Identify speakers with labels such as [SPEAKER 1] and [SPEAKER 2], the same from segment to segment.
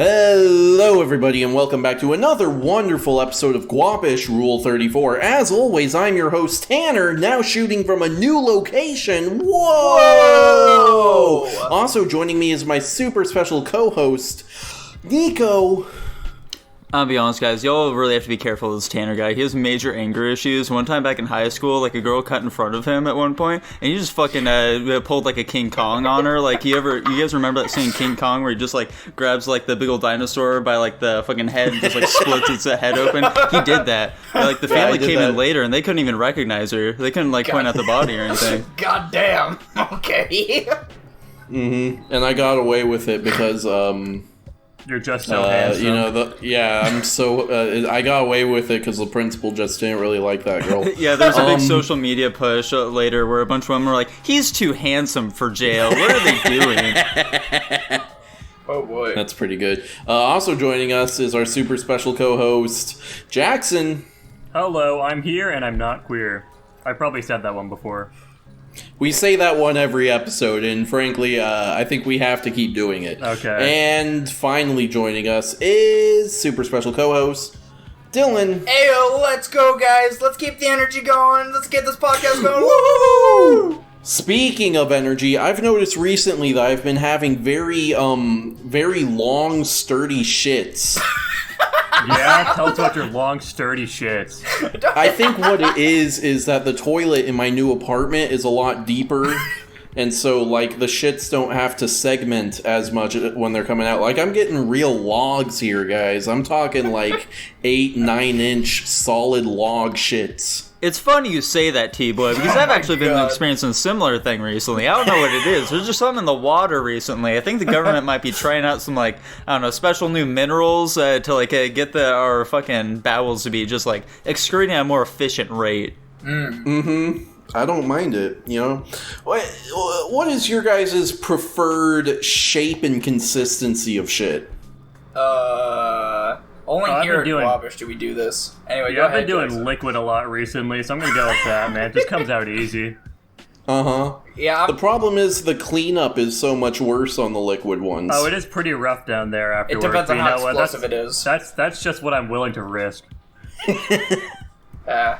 [SPEAKER 1] Hello everybody and welcome back to another wonderful episode of Guapish Rule 34. As always, I'm your host Tanner, now shooting from a new location. Whoa! Also joining me is my super special co-host, Nico.
[SPEAKER 2] I'll be honest, guys, y'all really have to be careful of this Tanner guy. He has major anger issues. One time back in high school, like, a girl cut in front of him at one point, and he just fucking pulled, like, a King Kong on her. Like, you guys remember that scene in King Kong where he just, like, grabs, like, the big old dinosaur by, like, the fucking head and just, like, splits its head open? He did that. But, like, the family came in later, and they couldn't even recognize her. They couldn't, like, point out the body or anything.
[SPEAKER 3] God damn. Okay.
[SPEAKER 1] And I got away with it because,
[SPEAKER 4] You're just so handsome.
[SPEAKER 1] I got away with it because the principal just didn't really like that girl.
[SPEAKER 2] Yeah, there's a big social media push later where a bunch of women were like, he's too handsome for jail. What are they doing?
[SPEAKER 3] Oh boy.
[SPEAKER 1] That's pretty good. Also joining us is our super special co-host, Jackson.
[SPEAKER 4] Hello, I'm here and I'm not queer. I probably said that one before.
[SPEAKER 1] We say that one every episode, and frankly, I think we have to keep doing it.
[SPEAKER 4] Okay.
[SPEAKER 1] And finally joining us is super special co-host, Dylan.
[SPEAKER 3] Ayo, let's go, guys. Let's keep the energy going. Let's get this podcast going. Woo!
[SPEAKER 1] Speaking of energy, I've noticed recently that I've been having very long, sturdy shits.
[SPEAKER 4] Yeah, tell us about your long, sturdy shits.
[SPEAKER 1] I think what it is that the toilet in my new apartment is a lot deeper, and so, like, the shits don't have to segment as much when they're coming out. Like, I'm getting real logs here, guys. I'm talking, like, 8-9-inch solid log shits.
[SPEAKER 2] It's funny you say that, T-Boy, because I've actually been experiencing a similar thing recently. I don't know what it is. There's just something in the water recently. I think the government might be trying out some, like, I don't know, special new minerals to, like, get our fucking bowels to be just, like, excreting at a more efficient rate.
[SPEAKER 1] I don't mind it, you know? What is your guys' preferred shape and consistency of shit?
[SPEAKER 3] Only here at Guapish do we do this. Anyway, go ahead.
[SPEAKER 4] I've been doing liquid a lot recently, so I'm gonna go with that, man. It just comes out easy.
[SPEAKER 3] Yeah.
[SPEAKER 1] The problem is the cleanup is so much worse on the liquid ones.
[SPEAKER 4] Oh, it is pretty rough down there afterwards.
[SPEAKER 3] It depends on how explosive
[SPEAKER 4] it
[SPEAKER 3] is.
[SPEAKER 4] That's just what I'm willing to risk.
[SPEAKER 1] Yeah.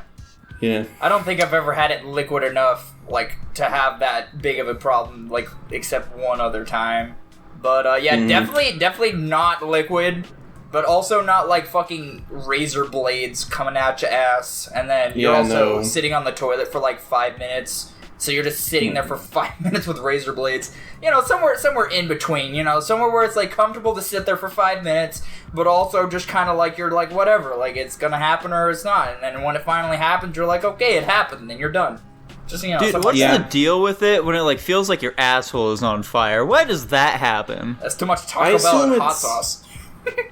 [SPEAKER 3] I don't think I've ever had it liquid enough, like, to have that big of a problem, like, except one other time. But, definitely not liquid. But also not, like, fucking razor blades coming out your ass, and then you're also sitting on the toilet for, like, 5 minutes, so you're just sitting there for 5 minutes with razor blades. You know, somewhere in between, you know, somewhere where it's, like, comfortable to sit there for 5 minutes, but also just kind of like, you're like, whatever, like, it's gonna happen or it's not, and then when it finally happens, you're like, okay, it happened, and then you're done. Just, you know,
[SPEAKER 2] dude, what's the deal with it when it, like, feels like your asshole is on fire? Why does that happen?
[SPEAKER 3] That's too much Taco Bell and hot sauce.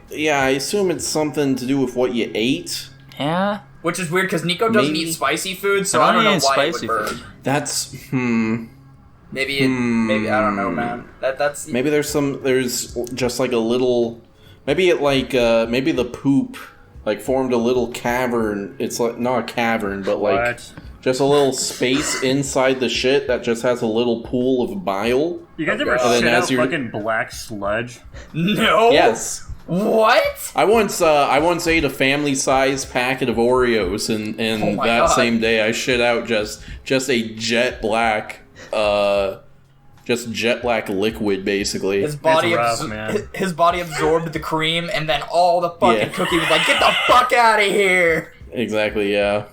[SPEAKER 1] Yeah, I assume it's something to do with what you ate.
[SPEAKER 2] Yeah.
[SPEAKER 3] Which is weird, because Nico doesn't eat spicy food, so I don't know why it would burn.
[SPEAKER 1] That's,
[SPEAKER 3] Maybe, I don't know, man. That's...
[SPEAKER 1] Maybe there's just like a little... Maybe the poop, like, formed a little cavern. It's like, not a cavern, but like...
[SPEAKER 4] What?
[SPEAKER 1] Just a little space inside the shit that just has a little pool of bile.
[SPEAKER 4] You guys ever shit out fucking black sludge?
[SPEAKER 3] No!
[SPEAKER 1] Yes.
[SPEAKER 3] What?
[SPEAKER 1] I once ate a family-sized packet of Oreos, and that same day I shit out just a jet black liquid, basically.
[SPEAKER 3] His body absorbed the cream, and then all the fucking cookie was like, get the fuck out of here!
[SPEAKER 1] Exactly, yeah.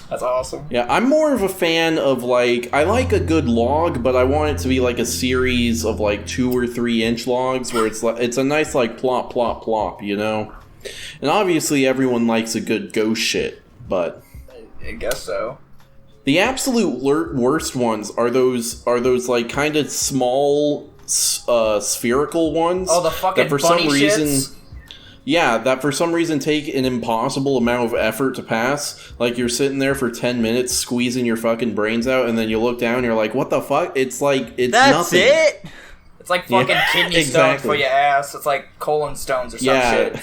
[SPEAKER 3] That's awesome.
[SPEAKER 1] Yeah, I'm more of a fan of, like, I like a good log, but I want it to be like a series of, like, 2 or 3 inch logs where it's a nice, like, plop, plop, plop, you know? And obviously everyone likes a good ghost shit, but...
[SPEAKER 3] I guess so.
[SPEAKER 1] The absolute worst ones are those like, kind of small, spherical ones.
[SPEAKER 3] Oh, the fucking bunny shits?
[SPEAKER 1] Yeah, that for some reason take an impossible amount of effort to pass. Like, you're sitting there for 10 minutes squeezing your fucking brains out, and then you look down and you're like, what the fuck? It's like, it's nothing.
[SPEAKER 2] That's it?
[SPEAKER 3] It's like fucking kidney stones for your ass. It's like colon stones or some shit.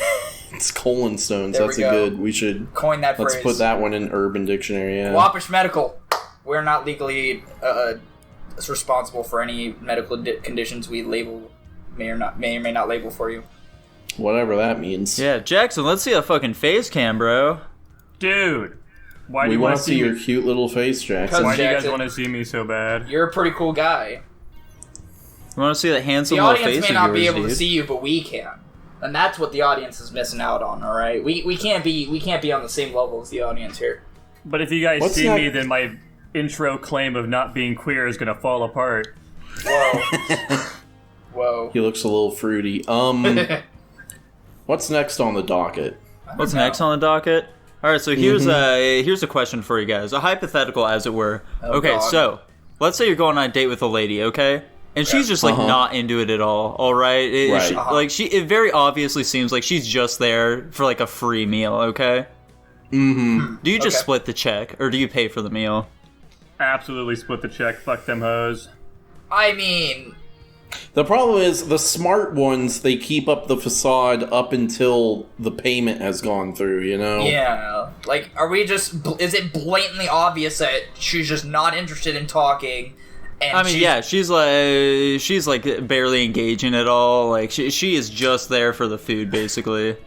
[SPEAKER 1] It's colon stones.
[SPEAKER 3] There
[SPEAKER 1] That's
[SPEAKER 3] we
[SPEAKER 1] a
[SPEAKER 3] go.
[SPEAKER 1] good, we should...
[SPEAKER 3] Coin that phrase.
[SPEAKER 1] Let's put that one in Urban Dictionary, yeah.
[SPEAKER 3] Guapish Medical. We're not legally responsible for any medical conditions we label, may or may not label for you.
[SPEAKER 1] Whatever that means.
[SPEAKER 2] Yeah, Jackson, let's see a fucking face cam, bro.
[SPEAKER 4] Dude, why do
[SPEAKER 1] We
[SPEAKER 4] you
[SPEAKER 1] want
[SPEAKER 4] want
[SPEAKER 1] to see your
[SPEAKER 4] me?
[SPEAKER 1] cute little face, Jackson.
[SPEAKER 4] Why do you guys
[SPEAKER 3] Jackson.
[SPEAKER 4] want to see me so bad?
[SPEAKER 3] You're a pretty cool guy.
[SPEAKER 2] You want to see that handsome
[SPEAKER 3] The
[SPEAKER 2] little
[SPEAKER 3] audience
[SPEAKER 2] face
[SPEAKER 3] may
[SPEAKER 2] of
[SPEAKER 3] not
[SPEAKER 2] yours,
[SPEAKER 3] be able
[SPEAKER 2] dude?
[SPEAKER 3] to see you, but we can. And that's what the audience is missing out on, alright? We can't be on the same level as the audience here.
[SPEAKER 4] But if you guys
[SPEAKER 1] What's
[SPEAKER 4] see
[SPEAKER 1] that-
[SPEAKER 4] me, then my intro claim of not being queer is gonna fall apart.
[SPEAKER 3] Whoa. Whoa.
[SPEAKER 1] He looks a little fruity. What's next on the docket?
[SPEAKER 2] What's
[SPEAKER 3] know.
[SPEAKER 2] next on the docket? All right, so here's a question for you guys, a hypothetical, as it were.
[SPEAKER 3] Oh,
[SPEAKER 2] okay,
[SPEAKER 3] God.
[SPEAKER 2] so let's say you're going on a date with a lady, okay, and she's just like not into it at all. All right,
[SPEAKER 1] Right.
[SPEAKER 2] it very obviously seems like she's just there for like a free meal. Okay.
[SPEAKER 1] Mm-hmm.
[SPEAKER 2] Do you just
[SPEAKER 3] Okay.
[SPEAKER 2] split the check, or do you pay for the meal?
[SPEAKER 4] Absolutely split the check. Fuck them hoes.
[SPEAKER 3] I mean,
[SPEAKER 1] The problem is the smart ones, they keep up the facade up until the payment has gone through, you know?
[SPEAKER 3] yeah. Like, are we just... Is it blatantly obvious that she's just not interested in talking? And
[SPEAKER 2] I mean, yeah, she's like barely engaging at all. Like she is just there for the food, basically.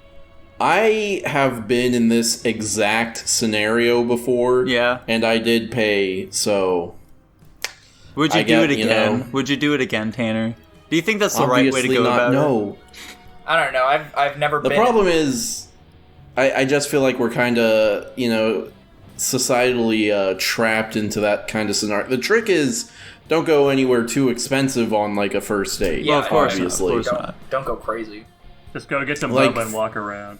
[SPEAKER 1] I have been in this exact scenario before.
[SPEAKER 2] Yeah.
[SPEAKER 1] And I did pay, so...
[SPEAKER 2] Would you
[SPEAKER 1] I
[SPEAKER 2] do
[SPEAKER 1] get,
[SPEAKER 2] it
[SPEAKER 1] you
[SPEAKER 2] again?
[SPEAKER 1] know.
[SPEAKER 2] Would you do it again, Tanner? Do you think that's the right way to
[SPEAKER 1] Obviously
[SPEAKER 2] go
[SPEAKER 1] not,
[SPEAKER 2] about it?
[SPEAKER 1] no.
[SPEAKER 3] I don't know. I've never
[SPEAKER 1] The
[SPEAKER 3] been...
[SPEAKER 1] problem is, I just feel like we're kind of, you know, societally trapped into that kind of scenario. The trick is, don't go anywhere too expensive on, like, a first date.
[SPEAKER 3] Yeah,
[SPEAKER 2] Well, of course not,
[SPEAKER 1] obviously.
[SPEAKER 2] of course not.
[SPEAKER 3] Don't go crazy.
[SPEAKER 4] Just go get some
[SPEAKER 1] Like-
[SPEAKER 4] boba and walk around.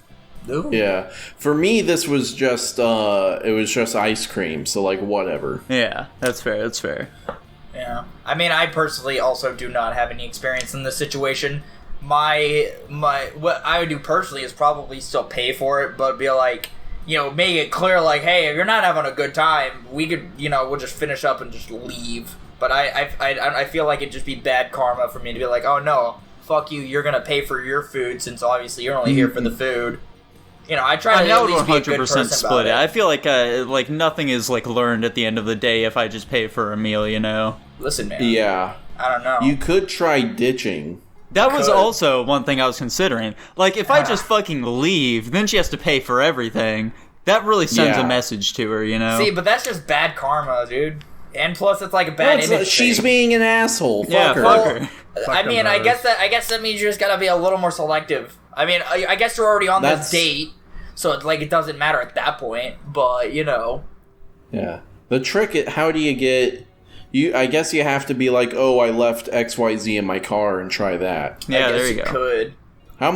[SPEAKER 3] Ooh.
[SPEAKER 1] Yeah. For me, this was just, it was just ice cream, so, like, whatever.
[SPEAKER 2] Yeah, that's fair. That's fair.
[SPEAKER 3] Yeah. I mean, I personally also do not have any experience in this situation. My what I would do personally is probably still pay for it, but be like, you know, make it clear, like, hey, if you're not having a good time, we could, you know, we'll just finish up and just leave. But I feel like it'd just be bad karma for me to be like, oh no, fuck you, you're gonna pay for your food since obviously you're only here for the food. You know, I try to
[SPEAKER 2] I
[SPEAKER 3] at
[SPEAKER 2] would
[SPEAKER 3] least be a good
[SPEAKER 2] 100%
[SPEAKER 3] person
[SPEAKER 2] split
[SPEAKER 3] about
[SPEAKER 2] it.
[SPEAKER 3] it.
[SPEAKER 2] I feel like nothing is like learned at the end of the day if I just pay for a meal. You know.
[SPEAKER 3] Listen, man.
[SPEAKER 1] Yeah.
[SPEAKER 3] I don't know.
[SPEAKER 1] You could try ditching.
[SPEAKER 2] That was
[SPEAKER 3] Could.
[SPEAKER 2] also one thing I was considering. Like, if I just fucking leave, then she has to pay for everything. That really sends
[SPEAKER 1] Yeah.
[SPEAKER 2] a message to her, you know?
[SPEAKER 3] See, but that's just bad karma, dude. And plus, it's like a bad
[SPEAKER 1] Well,
[SPEAKER 3] image.
[SPEAKER 1] she's
[SPEAKER 3] thing.
[SPEAKER 1] being an asshole. Fuck
[SPEAKER 2] yeah,
[SPEAKER 1] her.
[SPEAKER 2] fuck her.
[SPEAKER 3] I
[SPEAKER 4] them
[SPEAKER 3] mean, I
[SPEAKER 4] hoes.
[SPEAKER 3] guess that means you just gotta be a little more selective. I mean, I guess you're already on
[SPEAKER 1] That's-
[SPEAKER 3] this date, so it's like it doesn't matter at that point. But you know,
[SPEAKER 1] Yeah. The trick is, how do you get... I guess you have to be like, oh, I left XYZ in my car and try that.
[SPEAKER 2] Yeah,
[SPEAKER 3] I guess
[SPEAKER 2] there you go.
[SPEAKER 3] Could
[SPEAKER 1] How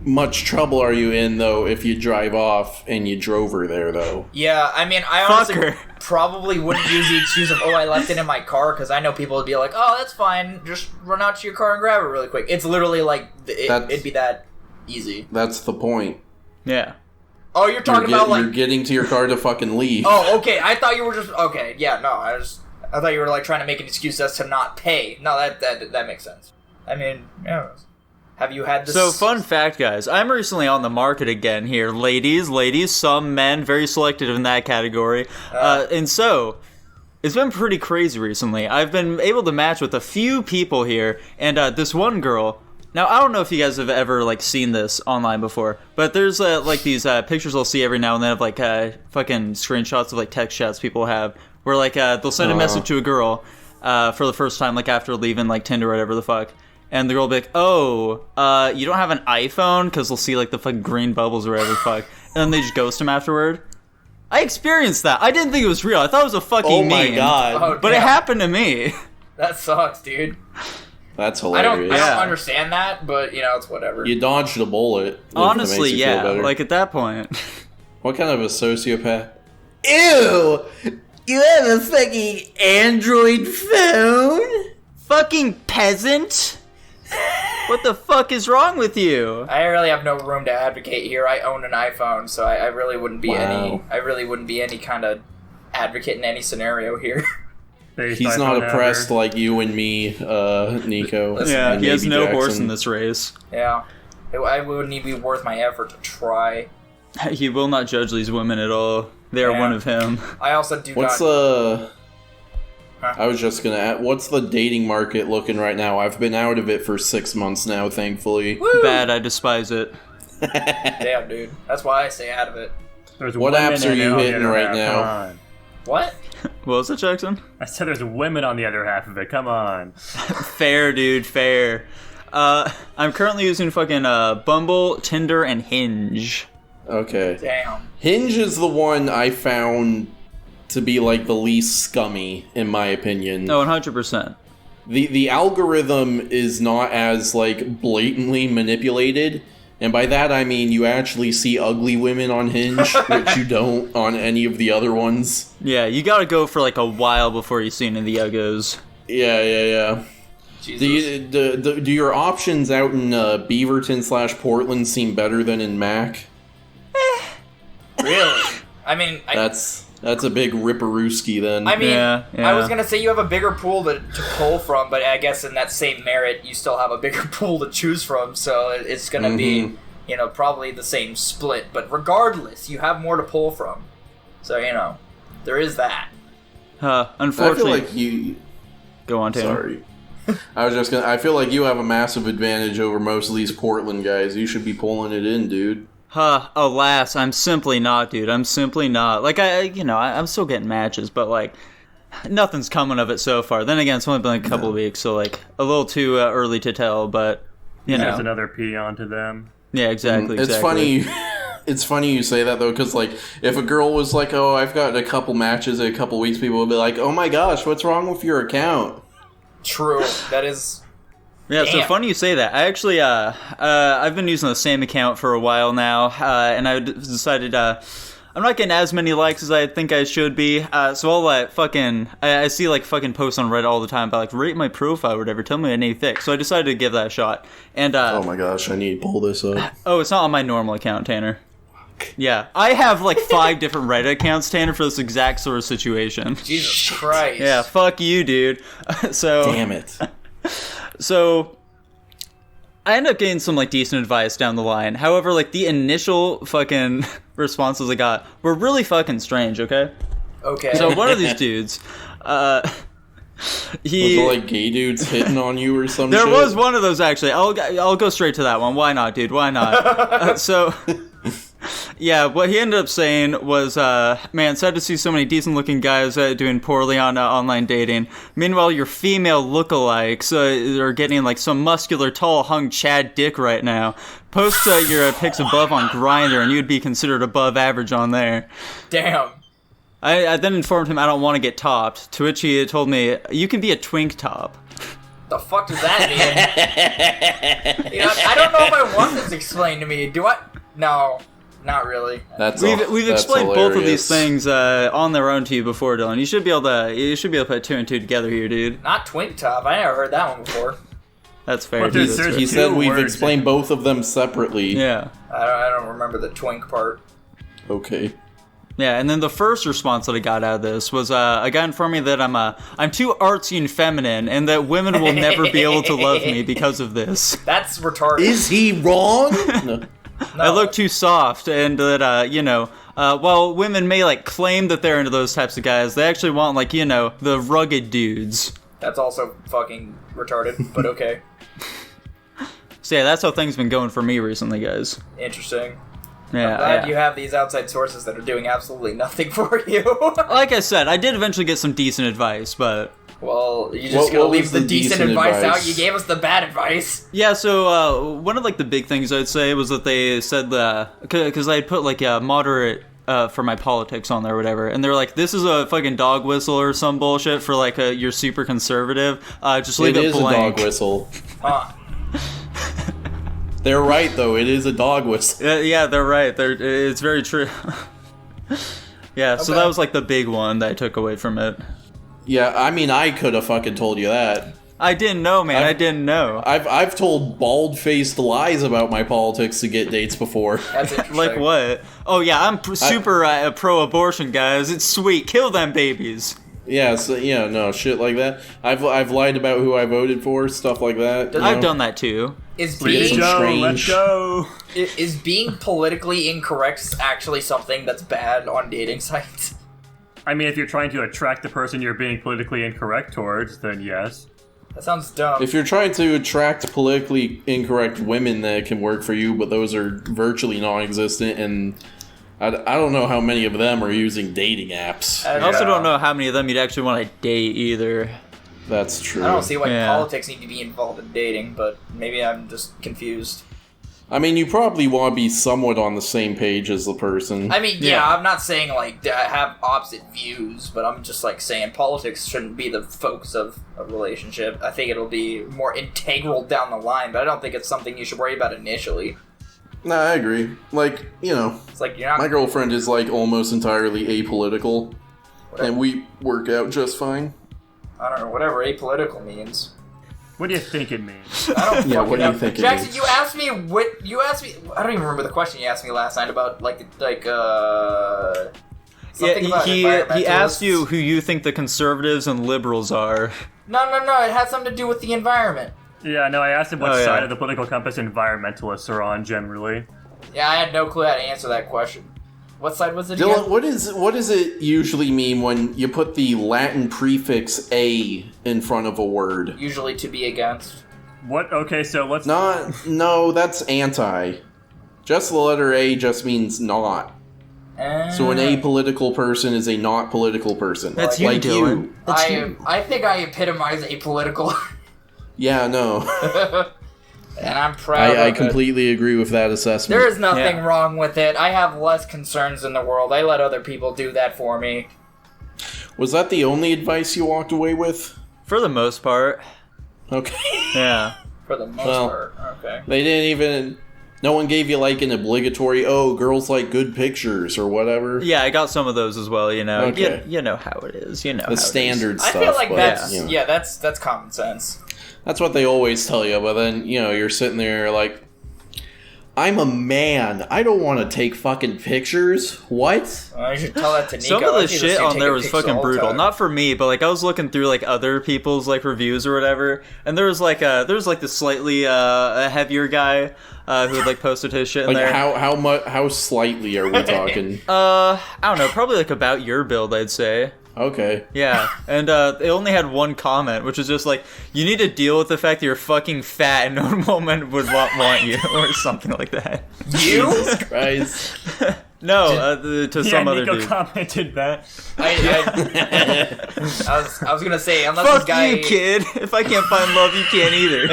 [SPEAKER 1] much trouble are you in, though, if you drive off and you drove her there, though?
[SPEAKER 3] yeah. I mean, I
[SPEAKER 2] Fuck
[SPEAKER 3] honestly
[SPEAKER 2] her.
[SPEAKER 3] probably wouldn't use the excuse of I left it in my car because I know people would be like, oh, that's fine, just run out to your car and grab it really quick. It's literally like it'd be that easy.
[SPEAKER 1] That's the point.
[SPEAKER 2] Yeah.
[SPEAKER 3] Oh, you're talking about
[SPEAKER 1] You're
[SPEAKER 3] like
[SPEAKER 1] getting to your car to fucking leave.
[SPEAKER 3] oh, okay. I thought you were just okay. Yeah, no, I thought you were like trying to make an excuse as to not pay. No, that makes sense. I mean, yeah. Have you had this?
[SPEAKER 2] So, fun fact, guys. I'm recently on the market again here. Ladies, some men, very selective in that category. And so, it's been pretty crazy recently. I've been able to match with a few people here, and this one girl... Now, I don't know if you guys have ever, like, seen this online before, but there's, like, these pictures I'll see every now and then of, like, fucking screenshots of, like, text chats people have, where, like, they'll send a message to a girl for the first time, like, after leaving, like, Tinder or whatever the fuck, and the girl will be like, oh, you don't have an iPhone? Because they'll see, like, the fucking green bubbles or whatever the fuck, and then they just ghost him afterward. I experienced that. I didn't think it was real. I thought it was a fucking
[SPEAKER 1] Oh
[SPEAKER 2] meme.
[SPEAKER 1] my god.
[SPEAKER 3] Oh,
[SPEAKER 2] But it
[SPEAKER 3] damn.
[SPEAKER 2] happened to me.
[SPEAKER 3] That sucks, dude.
[SPEAKER 1] That's
[SPEAKER 3] I
[SPEAKER 1] hilarious.
[SPEAKER 3] don't
[SPEAKER 2] Yeah.
[SPEAKER 3] understand that, but you know, it's whatever.
[SPEAKER 1] You dodged a bullet. if it
[SPEAKER 2] Honestly,
[SPEAKER 1] makes you feel
[SPEAKER 2] yeah.
[SPEAKER 1] better.
[SPEAKER 2] Like, at that point.
[SPEAKER 1] What kind of a sociopath?
[SPEAKER 2] Ew! You have a fucking Android phone? Fucking peasant? What the fuck is wrong with you?
[SPEAKER 3] I really have no room to advocate here. I own an iPhone, so I really wouldn't be
[SPEAKER 1] Wow.
[SPEAKER 3] any kind of advocate in any scenario here.
[SPEAKER 4] Based
[SPEAKER 1] He's not
[SPEAKER 4] iPhone
[SPEAKER 1] oppressed
[SPEAKER 4] ever.
[SPEAKER 1] like you and me, Nico.
[SPEAKER 2] Yeah,
[SPEAKER 1] and
[SPEAKER 2] he has
[SPEAKER 1] maybe
[SPEAKER 2] no horse
[SPEAKER 1] Jackson.
[SPEAKER 2] in this race.
[SPEAKER 3] Yeah, it wouldn't even be worth my effort to try.
[SPEAKER 2] He will not judge these women at all. They are
[SPEAKER 3] Yeah.
[SPEAKER 2] one of him.
[SPEAKER 3] I also do
[SPEAKER 1] What's
[SPEAKER 3] not.
[SPEAKER 1] I was just gonna ask, what's the dating market looking right now? I've been out of it for 6 months now, thankfully.
[SPEAKER 3] Woo!
[SPEAKER 2] Bad, I despise it.
[SPEAKER 3] Damn, dude. That's why I stay out of it.
[SPEAKER 4] There's
[SPEAKER 1] What
[SPEAKER 4] women
[SPEAKER 1] apps are
[SPEAKER 4] in
[SPEAKER 1] you
[SPEAKER 4] it on the
[SPEAKER 1] hitting
[SPEAKER 4] other
[SPEAKER 1] right
[SPEAKER 4] half.
[SPEAKER 1] now?
[SPEAKER 4] Come on.
[SPEAKER 3] What?
[SPEAKER 2] What was it, Jackson?
[SPEAKER 4] I said there's women on the other half of it. Come on.
[SPEAKER 2] Fair, dude, fair. I'm currently using fucking Bumble, Tinder, and Hinge.
[SPEAKER 1] Okay.
[SPEAKER 3] Damn.
[SPEAKER 1] Hinge is the one I found to be like the least scummy, in my opinion.
[SPEAKER 2] Oh, 100%.
[SPEAKER 1] The algorithm is not as like blatantly manipulated, and by that I mean you actually see ugly women on Hinge, which you don't on any of the other ones.
[SPEAKER 2] Yeah, you gotta go for like a while before you see any of the uggos.
[SPEAKER 1] Yeah.
[SPEAKER 3] Jesus.
[SPEAKER 1] Do your options out in Beaverton/Portland seem better than in Mac?
[SPEAKER 3] Really? I mean,
[SPEAKER 1] That's a big ripperooski then.
[SPEAKER 3] I mean,
[SPEAKER 2] Yeah.
[SPEAKER 3] I was gonna say you have a bigger pool to pull from, but I guess in that same merit, you still have a bigger pool to choose from, so it's gonna be, probably the same split. But regardless, you have more to pull from. So, there is that.
[SPEAKER 2] Unfortunately.
[SPEAKER 1] I feel like you...
[SPEAKER 2] Go on, Taylor.
[SPEAKER 1] Sorry. I feel like you have a massive advantage over most of these Portland guys. You should be pulling it in, dude.
[SPEAKER 2] Alas, I'm simply not, dude. I'm simply not. Like, I'm still getting matches, but, like, nothing's coming of it so far. Then again, it's only been like a couple of weeks, so, like, a little too early to tell, but,
[SPEAKER 4] There's another peon to them.
[SPEAKER 2] Yeah, exactly.
[SPEAKER 1] It's funny. It's funny you say that though, because like if a girl was like, "Oh, I've gotten a couple matches in a couple weeks," people would be like, "Oh my gosh, what's wrong with your account?"
[SPEAKER 3] True. That is...
[SPEAKER 2] Yeah, so
[SPEAKER 3] Damn.
[SPEAKER 2] funny you say that. I actually, I've been using the same account for a while now, and I decided, I'm not getting as many likes as I think I should be, so I'll, I see, like, fucking posts on Reddit all the time about, like, rate my profile or whatever, tell me I need fix, so I decided to give that a shot, and,
[SPEAKER 1] Oh my gosh, I need to pull this up.
[SPEAKER 2] oh, it's not on my normal account, Tanner. Yeah, I have, like, 5 different Reddit accounts, Tanner, for this exact sort of situation.
[SPEAKER 3] Jesus Christ.
[SPEAKER 2] Yeah, fuck you, dude. So...
[SPEAKER 1] Damn it.
[SPEAKER 2] So, I ended up getting some, like, decent advice down the line. However, like, the initial fucking responses I got were really fucking strange, okay?
[SPEAKER 3] Okay.
[SPEAKER 2] So, one of these dudes,
[SPEAKER 1] Was it like gay dudes hitting on you or some
[SPEAKER 2] there
[SPEAKER 1] shit?
[SPEAKER 2] was one of those, actually. I'll go straight to that one. Why not, dude? Why not? Yeah, what he ended up saying was, man, sad to see so many decent-looking guys doing poorly on online dating. Meanwhile, your female lookalikes are getting, like, some muscular, tall, hung Chad dick right now. Post your pics above on Grindr, and you'd be considered above average on there.
[SPEAKER 3] Damn.
[SPEAKER 2] I then informed him I don't want to get topped, to which he told me, you can be a twink top.
[SPEAKER 3] The fuck does that mean? I don't know if I want this explained to me. Do I? No. Not really.
[SPEAKER 2] We've explained both of these things on their own to you before, Dylan. You should be able to put 2 and 2 together here, dude.
[SPEAKER 3] Not twink top. I never heard that one before.
[SPEAKER 2] That's fair.
[SPEAKER 4] Well, there's
[SPEAKER 1] He said
[SPEAKER 4] two
[SPEAKER 1] we've
[SPEAKER 4] words.
[SPEAKER 1] explained both of them separately.
[SPEAKER 2] Yeah.
[SPEAKER 3] I don't remember the twink part.
[SPEAKER 1] Okay.
[SPEAKER 2] Yeah, and then the first response that I got out of this was a guy informed me that I'm too artsy and feminine, and that women will never be able to love me because of this.
[SPEAKER 3] That's retarded.
[SPEAKER 1] Is he wrong? No.
[SPEAKER 2] I look too soft, and that while women may like claim that they're into those types of guys, they actually want like the rugged dudes.
[SPEAKER 3] That's also fucking retarded, but okay.
[SPEAKER 2] So yeah, that's how things been going for me recently, guys.
[SPEAKER 3] Interesting.
[SPEAKER 2] Yeah,
[SPEAKER 3] I'm glad
[SPEAKER 2] yeah.
[SPEAKER 3] you have these outside sources that are doing absolutely nothing for you.
[SPEAKER 2] Like I said, I did eventually get some decent advice, but
[SPEAKER 3] Well, you just gonna
[SPEAKER 1] what
[SPEAKER 3] leave
[SPEAKER 1] was
[SPEAKER 3] the
[SPEAKER 1] the
[SPEAKER 3] decent
[SPEAKER 1] decent
[SPEAKER 3] advice
[SPEAKER 1] advice?
[SPEAKER 3] out? You gave us the bad advice.
[SPEAKER 2] yeah. So one of like the big things I'd say was that they said because I had put like a moderate for my politics on there or whatever, and they're like, this is a fucking dog whistle or some bullshit for like you're super conservative. Just leave it
[SPEAKER 1] is
[SPEAKER 2] blank.
[SPEAKER 1] a dog whistle.
[SPEAKER 3] Huh.
[SPEAKER 1] They're right though. It is a dog whistle.
[SPEAKER 2] Yeah, they're right. It's very true. Yeah, so
[SPEAKER 3] Okay.
[SPEAKER 2] that was like the big one that I took away from it.
[SPEAKER 1] Yeah, I mean, I could have fucking told you that.
[SPEAKER 2] I didn't know, man. I didn't know.
[SPEAKER 1] I've told bald-faced lies about my politics to get dates before.
[SPEAKER 3] That's interesting.
[SPEAKER 2] Like what? Oh yeah, I'm super pro-abortion, guys. It's sweet. Kill them babies.
[SPEAKER 1] Yeah, so no shit like that. I've lied about who I voted for, stuff like that.
[SPEAKER 2] I've done that too.
[SPEAKER 3] Is
[SPEAKER 1] Please
[SPEAKER 3] being
[SPEAKER 1] don't.
[SPEAKER 4] Let's
[SPEAKER 1] strange.
[SPEAKER 4] go.
[SPEAKER 3] is being politically incorrect actually something that's bad on dating sites?
[SPEAKER 4] I mean, if you're trying to attract the person you're being politically incorrect towards, then yes.
[SPEAKER 3] That sounds dumb.
[SPEAKER 1] If you're trying to attract politically incorrect women, that can work for you, but those are virtually non-existent, and I don't know how many of them are using dating apps.
[SPEAKER 2] I also don't know how many of them you'd actually want to date either.
[SPEAKER 1] That's true.
[SPEAKER 3] I don't see why politics need to be involved in dating, but maybe I'm just confused.
[SPEAKER 1] I mean, you probably want to be somewhat on the same page as the person.
[SPEAKER 3] I mean, yeah, I'm not saying, like, I have opposite views, but I'm just, like, saying politics shouldn't be the focus of a relationship. I think it'll be more integral down the line, but I don't think it's something you should worry about initially.
[SPEAKER 1] Nah, I agree. Like, you know,
[SPEAKER 3] It's like, you're not...
[SPEAKER 1] my girlfriend is, like, almost entirely apolitical,
[SPEAKER 3] Whatever.
[SPEAKER 1] and we work out just fine.
[SPEAKER 3] I don't know, whatever apolitical means.
[SPEAKER 4] What do you think it means?
[SPEAKER 3] I don't
[SPEAKER 1] Yeah,
[SPEAKER 3] fucking
[SPEAKER 1] what do you
[SPEAKER 3] know.
[SPEAKER 1] think it
[SPEAKER 3] Jackson,
[SPEAKER 1] means?
[SPEAKER 3] you asked me, I don't even remember the question you asked me last night about, something about
[SPEAKER 2] He
[SPEAKER 3] environmentalists.
[SPEAKER 2] asked you who you think the conservatives and liberals are.
[SPEAKER 3] No, it had something to do with the environment.
[SPEAKER 4] Yeah, no, I asked him what
[SPEAKER 2] Oh, yeah.
[SPEAKER 4] side of the political compass environmentalists are on, generally.
[SPEAKER 3] Yeah, I had no clue how to answer that question. What side was it
[SPEAKER 1] Dylan,
[SPEAKER 3] again?
[SPEAKER 1] what does it usually mean when you put the Latin prefix "a" in front of a word?
[SPEAKER 3] Usually to be against.
[SPEAKER 4] What? Okay, so let's...
[SPEAKER 1] No, that's anti. Just the letter A just means not. So an apolitical person is a not political person.
[SPEAKER 2] That's you,
[SPEAKER 1] like
[SPEAKER 2] Dylan.
[SPEAKER 1] you.
[SPEAKER 3] I think I epitomize apolitical.
[SPEAKER 1] Yeah, no.
[SPEAKER 3] And I'm proud
[SPEAKER 1] I
[SPEAKER 3] of it.
[SPEAKER 1] completely agree with that assessment.
[SPEAKER 3] There is nothing
[SPEAKER 2] Yeah.
[SPEAKER 3] wrong with it. I have less concerns in the world. I let other people do that for me.
[SPEAKER 1] Was that the only advice you walked away with?
[SPEAKER 2] For the most part.
[SPEAKER 1] Okay.
[SPEAKER 2] Yeah.
[SPEAKER 3] For the most
[SPEAKER 1] Well,
[SPEAKER 3] part. Okay.
[SPEAKER 1] They didn't even... No one gave you, like, an obligatory, girls like good pictures or whatever.
[SPEAKER 2] Yeah, I got some of those as well, you know.
[SPEAKER 1] Okay.
[SPEAKER 2] You know how it is. You know how
[SPEAKER 1] The
[SPEAKER 2] it is.
[SPEAKER 1] standard
[SPEAKER 3] I
[SPEAKER 1] stuff.
[SPEAKER 3] feel like
[SPEAKER 1] but,
[SPEAKER 3] that's
[SPEAKER 1] you know.
[SPEAKER 3] that's common sense.
[SPEAKER 1] That's what they always tell you, but then, you know, you're sitting there like, I'm a man. I don't want to take fucking pictures. What?
[SPEAKER 3] You should tell that to Nico.
[SPEAKER 2] Some of
[SPEAKER 3] I
[SPEAKER 2] the
[SPEAKER 3] think
[SPEAKER 2] shit
[SPEAKER 3] she's
[SPEAKER 2] on
[SPEAKER 3] taking
[SPEAKER 2] there was
[SPEAKER 3] pictures
[SPEAKER 2] fucking
[SPEAKER 3] all the
[SPEAKER 2] brutal.
[SPEAKER 3] time.
[SPEAKER 2] Not for me, but like I was looking through like other people's like reviews or whatever, and there was like this slightly a heavier guy who had like posted his shit in
[SPEAKER 1] Like,
[SPEAKER 2] there.
[SPEAKER 1] how slightly are we talking?
[SPEAKER 2] I don't know, probably like about your build, I'd say.
[SPEAKER 1] Okay.
[SPEAKER 2] Yeah, and they only had one comment, which is just like, you need to deal with the fact that you're fucking fat and no woman would want you, or something like that.
[SPEAKER 3] You?
[SPEAKER 1] Jesus Christ.
[SPEAKER 2] No, to some other
[SPEAKER 4] Nico
[SPEAKER 2] dude.
[SPEAKER 4] commented that.
[SPEAKER 3] I was gonna say, unless
[SPEAKER 2] Fuck
[SPEAKER 3] this guy...
[SPEAKER 2] you, kid. If I can't find love, you can't either.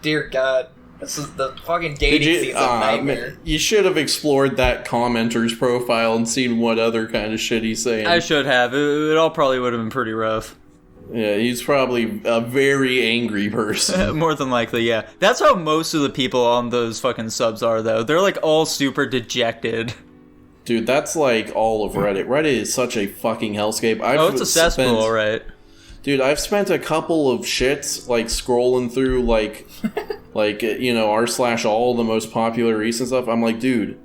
[SPEAKER 3] Dear God. This is the fucking dating season nightmare.
[SPEAKER 1] You should have explored that commenter's profile and seen what other kind of shit he's saying.
[SPEAKER 2] I should have. It all probably would have been pretty rough.
[SPEAKER 1] Yeah, he's probably a very angry person.
[SPEAKER 2] More than likely, yeah. That's how most of the people on those fucking subs are, though. They're like all super dejected.
[SPEAKER 1] Dude, that's like all of Reddit. Reddit is such a fucking hellscape.
[SPEAKER 2] It's a cesspool, alright.
[SPEAKER 1] Dude, I've spent a couple of shits like scrolling through like you know, r/all the most popular recent stuff. I'm like, dude,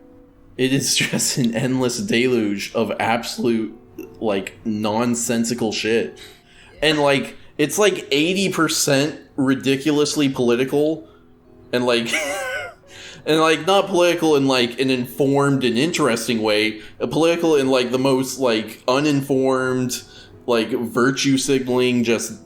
[SPEAKER 1] it is just an endless deluge of absolute like nonsensical shit. And like it's like 80% ridiculously political and like and like not political in like an informed and interesting way, political in like the most like uninformed, like virtue signaling, just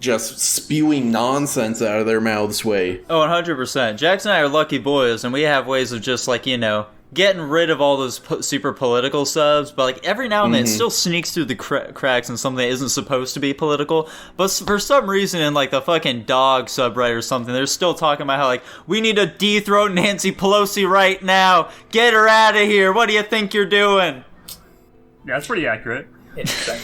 [SPEAKER 1] spewing nonsense out of their mouths way.
[SPEAKER 2] Oh, 100%. Jax and I are lucky boys, and we have ways of just, like, you know, getting rid of all those super political subs, but, like, every now and then it still sneaks through the cracks in something that isn't supposed to be political. But for some reason, in, like, the fucking dog subreddit or something, they're still talking about how, like, we need to dethrone Nancy Pelosi right now. Get her out of here. What do you think you're doing?
[SPEAKER 4] Yeah, that's pretty accurate.
[SPEAKER 3] Interesting.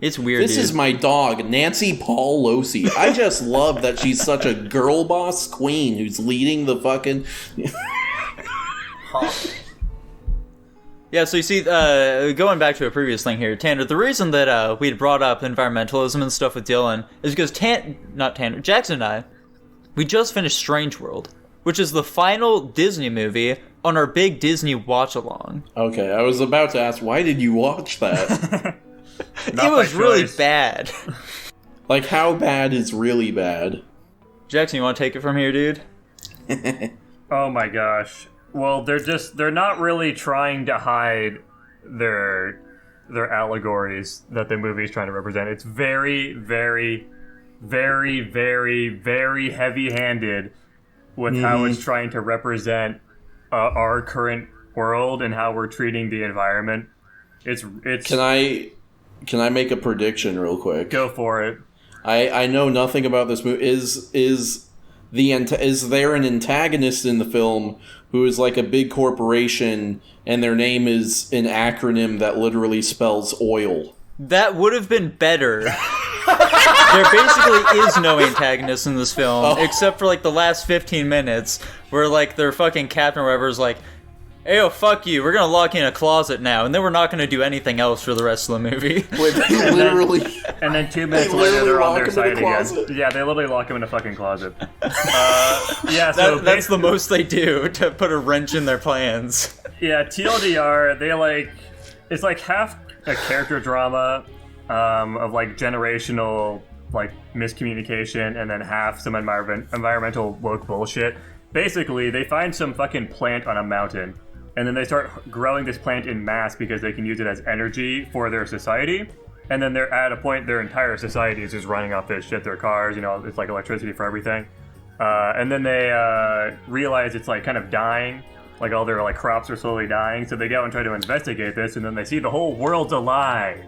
[SPEAKER 2] It's weird,
[SPEAKER 1] This is my dog, Nancy Pelosi. I just love that she's such a girl boss queen who's leading the fucking...
[SPEAKER 2] Yeah, so you see, going back to a previous thing here, Tanner, the reason that we'd brought up environmentalism and stuff with Dylan is because Jackson and I, we just finished Strange World, which is the final Disney movie on our big Disney watch-along.
[SPEAKER 1] Okay, I was about to ask, why did you watch that?
[SPEAKER 2] It was really bad.
[SPEAKER 1] Like, how bad is really bad?
[SPEAKER 2] Jackson, you want to take it from here, dude?
[SPEAKER 4] Oh my gosh. Well, they're not really trying to hide their they're allegories that the movie is trying to represent. It's very, very, very, very, very heavy-handed with how it's trying to represent our current world and how we're treating the environment. It's.
[SPEAKER 1] Can I make a prediction real quick?
[SPEAKER 4] Go for it.
[SPEAKER 1] I know nothing about this movie. Is there an antagonist in the film who is like a big corporation and their name is an acronym that literally spells oil?
[SPEAKER 2] That would have been better. There basically is no antagonist in this film, except for like the last 15 minutes, where like their fucking captain or whatever is like, "Hey, oh, fuck you, we're gonna lock you in a closet now," and then we're not gonna do anything else for the rest of the movie.
[SPEAKER 1] Literally.
[SPEAKER 4] And then 2 minutes later, they're on their side again. Yeah, they literally lock him in a fucking closet. So
[SPEAKER 2] that's the most they do, to put a wrench in their plans.
[SPEAKER 4] Yeah, TLDR, it's like half a character drama of like generational like miscommunication, and then half some environmental woke bullshit. Basically, they find some fucking plant on a mountain, and then they start growing this plant in mass because they can use it as energy for their society. And then they're at a point their entire society is just running off this shit, their cars, it's like electricity for everything. And then they realize it's like kind of dying, like all their like crops are slowly dying, so they go and try to investigate this, and then they see the whole world's alive.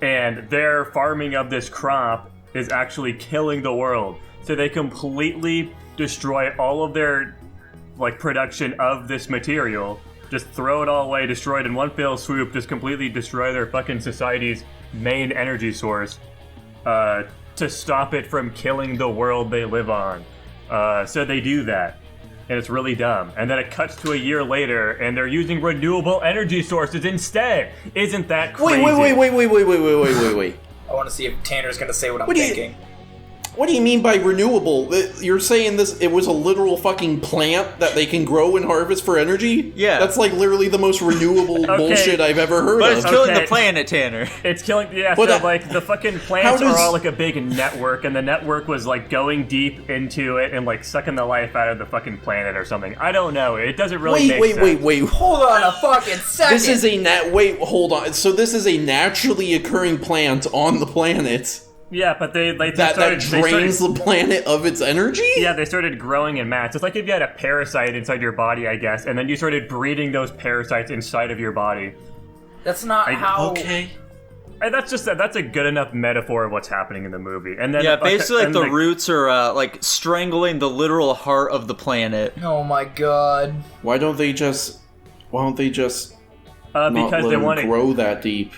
[SPEAKER 4] And their farming of this crop is actually killing the world. So they completely destroy all of their like production of this material, just throw it all away, destroy it in one fell swoop, just completely destroy their fucking society's main energy source to stop it from killing the world they live on. So they do that, and it's really dumb. And then it cuts to a year later, and they're using renewable energy sources instead. Isn't that crazy?
[SPEAKER 1] Wait.
[SPEAKER 3] I want to see if Tanner's going to say what I'm thinking.
[SPEAKER 1] What do you mean by renewable? You're saying it was a literal fucking plant that they can grow and harvest for energy?
[SPEAKER 2] Yeah.
[SPEAKER 1] That's like literally the most renewable bullshit I've ever heard
[SPEAKER 2] But
[SPEAKER 1] of.
[SPEAKER 2] it's killing the planet, Tanner.
[SPEAKER 4] It's killing, like the fucking plants are all like a big network, and the network was like going deep into it and like sucking the life out of the fucking planet or something. I don't know. It doesn't really make sense.
[SPEAKER 1] Wait.
[SPEAKER 3] Hold on a fucking second.
[SPEAKER 1] This is hold on. So this is a naturally occurring plant on the planet.
[SPEAKER 4] Yeah, but they
[SPEAKER 1] that drains the planet of its energy?
[SPEAKER 4] Yeah, they started growing in mass. It's like if you had a parasite inside your body, I guess, and then you started breeding those parasites inside of your body.
[SPEAKER 3] That's not how...
[SPEAKER 1] Okay.
[SPEAKER 4] That's a good enough metaphor of what's happening in the movie. And then
[SPEAKER 2] basically the roots are like strangling the literal heart of the planet.
[SPEAKER 3] Oh my god.
[SPEAKER 1] Why don't they just not
[SPEAKER 4] because
[SPEAKER 1] let
[SPEAKER 4] they
[SPEAKER 1] them
[SPEAKER 4] want to
[SPEAKER 1] grow that deep?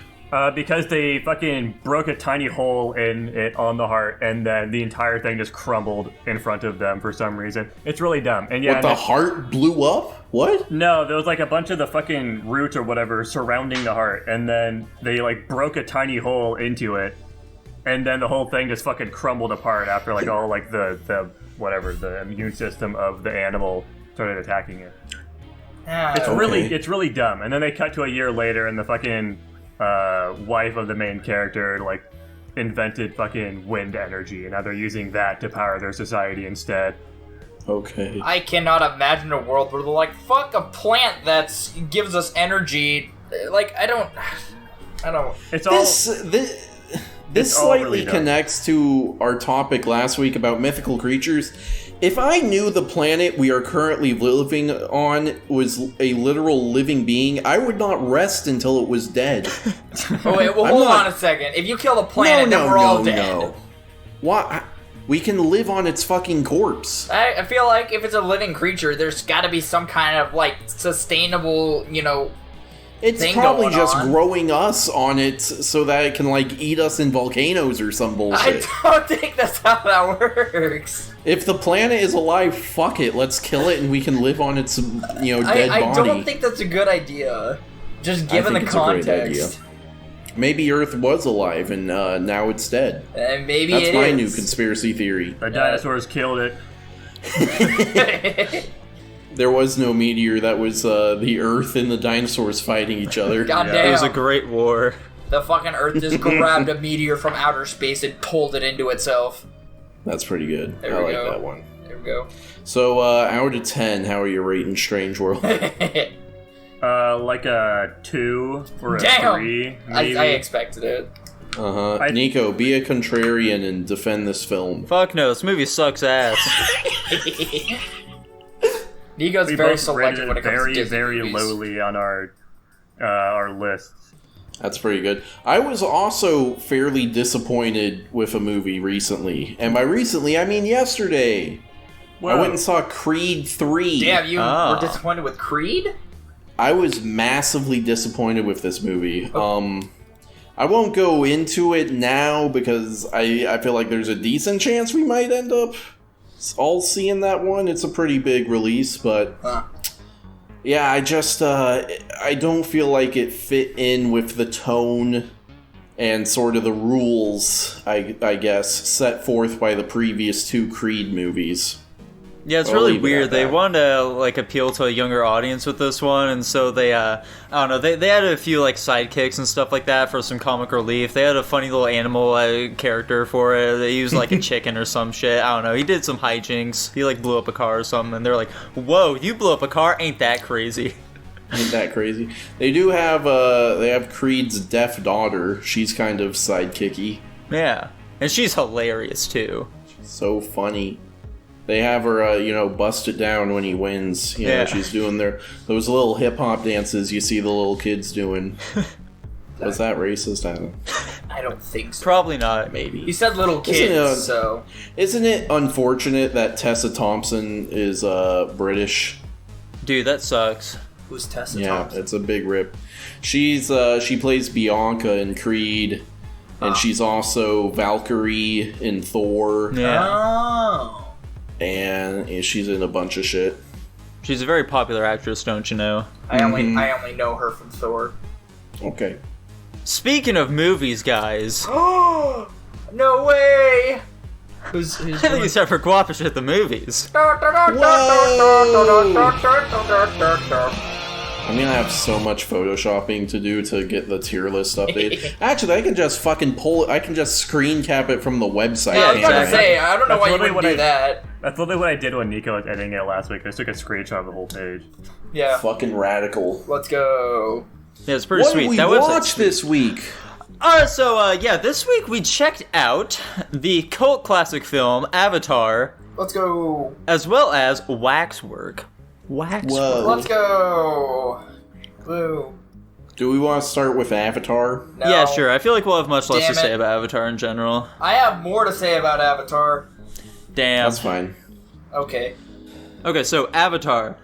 [SPEAKER 4] Because they fucking broke a tiny hole in it on the heart, and then the entire thing just crumbled in front of them for some reason. It's really dumb. And
[SPEAKER 1] the heart blew up? What?
[SPEAKER 4] No, there was like a bunch of the fucking roots or whatever surrounding the heart, and then they like broke a tiny hole into it, and then the whole thing just fucking crumbled apart after like all like the immune system of the animal started attacking it. It's really dumb. And then they cut to a year later, and the fucking wife of the main character like invented fucking wind energy, and now they're using that to power their society instead.
[SPEAKER 1] Okay.
[SPEAKER 3] I cannot imagine a world where they're like, fuck a plant that gives us energy. Like, I don't.
[SPEAKER 1] This slightly really connects to our topic last week about mythical creatures. If I knew the planet we are currently living on was a literal living being, I would not rest until it was dead.
[SPEAKER 3] Oh wait, well hold on a second. If you kill the planet, then we're all dead. No.
[SPEAKER 1] What? We can live on its fucking corpse.
[SPEAKER 3] I feel like if it's a living creature, there's gotta be some kind of, like, sustainable,
[SPEAKER 1] it's probably just growing us on it so that it can, like, eat us in volcanoes or some bullshit.
[SPEAKER 3] I don't think that's how that works.
[SPEAKER 1] If the planet is alive, fuck it. Let's kill it and we can live on its, dead body.
[SPEAKER 3] I don't think that's a good idea. Just given the context.
[SPEAKER 1] Maybe Earth was alive and now it's dead.
[SPEAKER 3] And maybe
[SPEAKER 1] that's my new conspiracy theory.
[SPEAKER 4] The dinosaurs killed it.
[SPEAKER 1] There was no meteor. That was the Earth and the dinosaurs fighting each other.
[SPEAKER 3] Goddamn.
[SPEAKER 2] It was a great war.
[SPEAKER 3] The fucking Earth just grabbed a meteor from outer space and pulled it into itself.
[SPEAKER 1] That's pretty good. I like that one.
[SPEAKER 3] There we go.
[SPEAKER 1] So, out of 10, how are you rating Strange World?
[SPEAKER 4] Like a 2 or a
[SPEAKER 3] Damn!
[SPEAKER 4] 3, maybe.
[SPEAKER 3] I expected it.
[SPEAKER 1] Nico, be a contrarian and defend this film.
[SPEAKER 2] Fuck no, this movie sucks ass.
[SPEAKER 3] Nico's
[SPEAKER 4] We
[SPEAKER 3] very
[SPEAKER 4] both
[SPEAKER 3] selective
[SPEAKER 4] rated
[SPEAKER 3] when
[SPEAKER 4] it
[SPEAKER 3] it comes
[SPEAKER 4] very,
[SPEAKER 3] to Disney
[SPEAKER 4] very
[SPEAKER 3] movies.
[SPEAKER 4] lowly on our lists.
[SPEAKER 1] That's pretty good. I was also fairly disappointed with a movie recently. And by recently, I mean yesterday. I went and saw Creed 3.
[SPEAKER 3] Damn, you
[SPEAKER 2] Oh.
[SPEAKER 3] were disappointed with Creed?
[SPEAKER 1] I was massively disappointed with this movie.
[SPEAKER 3] Oh.
[SPEAKER 1] I won't go into it now because I feel like there's a decent chance we might end up all seeing that one. It's a pretty big release, but yeah, I just I don't feel like it fit in with the tone and sort of the rules, I guess, set forth by the previous 2 Creed movies.
[SPEAKER 2] Yeah, it's
[SPEAKER 1] I'll
[SPEAKER 2] really
[SPEAKER 1] leave it
[SPEAKER 2] weird.
[SPEAKER 1] at
[SPEAKER 2] They
[SPEAKER 1] that.
[SPEAKER 2] wanted to like appeal to a younger audience with this one, and so they, I don't know, they had a few like sidekicks and stuff like that for some comic relief. They had a funny little animal character for it. They used like a chicken or some shit. I don't know. He did some hijinks. He like blew up a car or something, and they're like, "Whoa, you blew up a car? Ain't that crazy?"
[SPEAKER 1] Ain't that crazy? They do have they have Creed's deaf daughter. She's kind of sidekicky.
[SPEAKER 2] Yeah, and she's hilarious too.
[SPEAKER 1] So funny. They have her, bust it down when he wins. You know,
[SPEAKER 2] Yeah.
[SPEAKER 1] she's doing those little hip hop dances you see the little kids doing. Was that racist, Adam?
[SPEAKER 3] I don't think so.
[SPEAKER 2] Probably not.
[SPEAKER 1] Maybe.
[SPEAKER 3] You said little
[SPEAKER 1] Isn't it,
[SPEAKER 3] kids, so...
[SPEAKER 1] Isn't it unfortunate that Tessa Thompson is British?
[SPEAKER 2] Dude, that sucks.
[SPEAKER 3] Who's Tessa
[SPEAKER 1] Yeah,
[SPEAKER 3] Thompson?
[SPEAKER 1] it's a big rip. She's she plays Bianca in Creed, and she's also Valkyrie in Thor,
[SPEAKER 2] Yeah,
[SPEAKER 3] Oh.
[SPEAKER 1] and she's in a bunch of shit.
[SPEAKER 2] she's a very popular actress, don't you know?
[SPEAKER 3] I only know her from Thor.
[SPEAKER 1] Okay.
[SPEAKER 2] Speaking of movies, guys,
[SPEAKER 3] Oh! No way! Who's
[SPEAKER 2] I think it's time for Guapish at the movies.
[SPEAKER 1] I'm gonna have so much photoshopping to do to get the tier list updated. Actually, I can just fucking pull it. I can just screen cap it from the website.
[SPEAKER 3] Yeah, I was
[SPEAKER 1] can't
[SPEAKER 3] about to say, I don't know
[SPEAKER 4] That's
[SPEAKER 3] why you
[SPEAKER 4] literally
[SPEAKER 3] wouldn't
[SPEAKER 4] what
[SPEAKER 3] do
[SPEAKER 4] I-
[SPEAKER 3] that.
[SPEAKER 4] That's literally what I did when Nico was editing it last week. I just took a screenshot of the whole page.
[SPEAKER 3] Yeah.
[SPEAKER 1] Fucking radical.
[SPEAKER 3] Let's go.
[SPEAKER 2] Yeah, it's pretty
[SPEAKER 1] What
[SPEAKER 2] sweet.
[SPEAKER 1] did we
[SPEAKER 2] That
[SPEAKER 1] watch
[SPEAKER 2] website's
[SPEAKER 1] this week?
[SPEAKER 2] Yeah, this week we checked out the cult classic film Avatar,
[SPEAKER 3] Let's go.
[SPEAKER 2] as well as Waxwork. Waxwork.
[SPEAKER 1] Whoa.
[SPEAKER 3] Let's go. Woo.
[SPEAKER 1] Do we want to start with Avatar?
[SPEAKER 3] No.
[SPEAKER 2] Yeah, sure. I feel like we'll have much less
[SPEAKER 3] Damn
[SPEAKER 2] to say
[SPEAKER 3] it.
[SPEAKER 2] about Avatar in general.
[SPEAKER 3] I have more to say about Avatar.
[SPEAKER 2] Damn.
[SPEAKER 1] That's fine.
[SPEAKER 3] Okay.
[SPEAKER 2] Okay, so Avatar.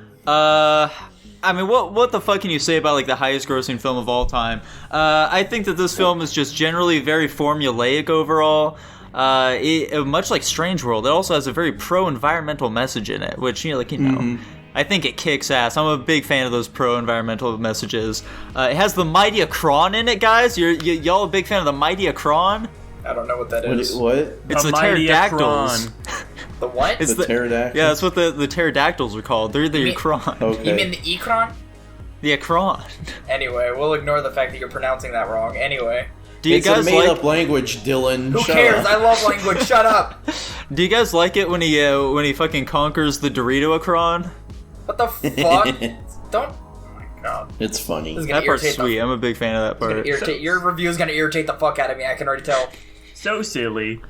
[SPEAKER 2] I mean, what the fuck can you say about like the highest grossing film of all time? I think that this film is just generally very formulaic overall. Much like Strange World, it also has a very pro-environmental message in it, which I think it kicks ass. I'm a big fan of those pro-environmental messages. It has the Mighty Akron in it, guys. Y'all a big fan of the Mighty Akron?
[SPEAKER 3] I don't know what that
[SPEAKER 1] What?
[SPEAKER 3] is.
[SPEAKER 1] What?
[SPEAKER 2] It's
[SPEAKER 4] A
[SPEAKER 2] the
[SPEAKER 4] Mighty
[SPEAKER 2] pterodactyls.
[SPEAKER 4] Akron.
[SPEAKER 3] The what?
[SPEAKER 2] It's
[SPEAKER 1] The pterodactyls?
[SPEAKER 2] Yeah, that's what the pterodactyls are called. They're the
[SPEAKER 3] You mean-
[SPEAKER 2] Akron.
[SPEAKER 1] Okay.
[SPEAKER 3] You mean the Ekron?
[SPEAKER 2] The Akron.
[SPEAKER 3] Anyway, we'll ignore the fact that you're pronouncing that wrong. Anyway.
[SPEAKER 2] Do you
[SPEAKER 1] It's
[SPEAKER 2] guys
[SPEAKER 1] a made-up
[SPEAKER 2] like?
[SPEAKER 1] language, Dylan.
[SPEAKER 3] Who
[SPEAKER 1] Shut
[SPEAKER 3] cares?
[SPEAKER 1] up.
[SPEAKER 3] I love language. Shut up.
[SPEAKER 2] Do you guys like it when he fucking conquers the Dorito Akron?
[SPEAKER 3] What the fuck? Don't. Oh my god.
[SPEAKER 1] It's funny.
[SPEAKER 3] This is gonna
[SPEAKER 2] That part's
[SPEAKER 3] irritate
[SPEAKER 2] sweet.
[SPEAKER 3] the.
[SPEAKER 2] I'm a big fan of that
[SPEAKER 3] It's gonna
[SPEAKER 2] part.
[SPEAKER 3] irritate. Your review is gonna irritate the fuck out of me. I can already tell.
[SPEAKER 4] So silly.
[SPEAKER 2] No,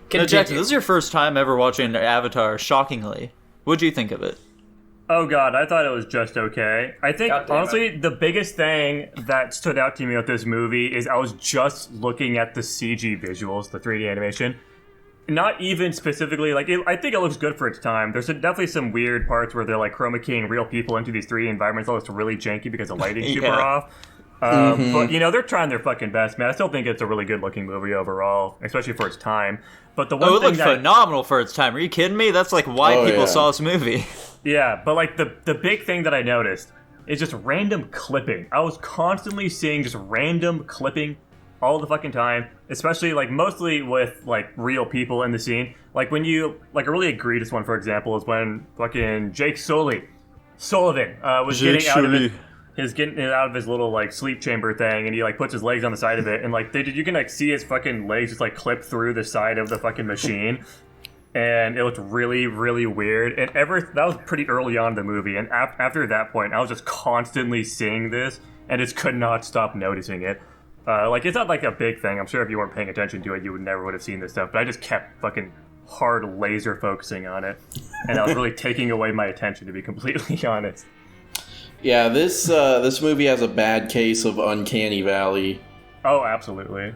[SPEAKER 3] Continue.
[SPEAKER 2] Jackson, this is your first time ever watching Avatar. Shockingly, what'd you think of it?
[SPEAKER 4] Oh god, I thought it was just okay. I think,
[SPEAKER 3] God damn
[SPEAKER 4] honestly, the biggest thing that stood out to me with this movie is I was just looking at the CG visuals, the 3D animation. Not even specifically, I think it looks good for its time. There's definitely some weird parts where they're, chroma keying real people into these 3D environments. It looks really janky because the lighting's super
[SPEAKER 2] Yeah.
[SPEAKER 4] off. But, they're trying their fucking best, man. I still think it's a really good-looking movie overall, especially for its time. But the one
[SPEAKER 2] Oh, it
[SPEAKER 4] thing
[SPEAKER 2] looked phenomenal for its time. Are you kidding me? That's like why
[SPEAKER 1] Oh,
[SPEAKER 2] people
[SPEAKER 1] yeah.
[SPEAKER 2] saw this movie.
[SPEAKER 4] Yeah, but the big thing that I noticed is just random clipping. I was constantly seeing just random clipping all the fucking time, especially mostly with real people in the scene. When you a really egregious one, for example, is when fucking Jake Sullivan was
[SPEAKER 2] Jake
[SPEAKER 4] getting out of it.
[SPEAKER 2] Sully.
[SPEAKER 4] He's getting out of his little sleep chamber thing, and he puts his legs on the side of it, and you can see his fucking legs just clip through the side of the fucking machine. and it looked really, really weird. And that was pretty early on in the movie, and after that point, I was just constantly seeing this, and just could not stop noticing it. Like, it's not like a big thing. I'm sure if you weren't paying attention to it, you would have seen this stuff. But I just kept fucking hard laser focusing on it, and I was really taking away my attention, to be completely honest.
[SPEAKER 1] Yeah, this movie has a bad case of Uncanny Valley.
[SPEAKER 4] Oh, absolutely.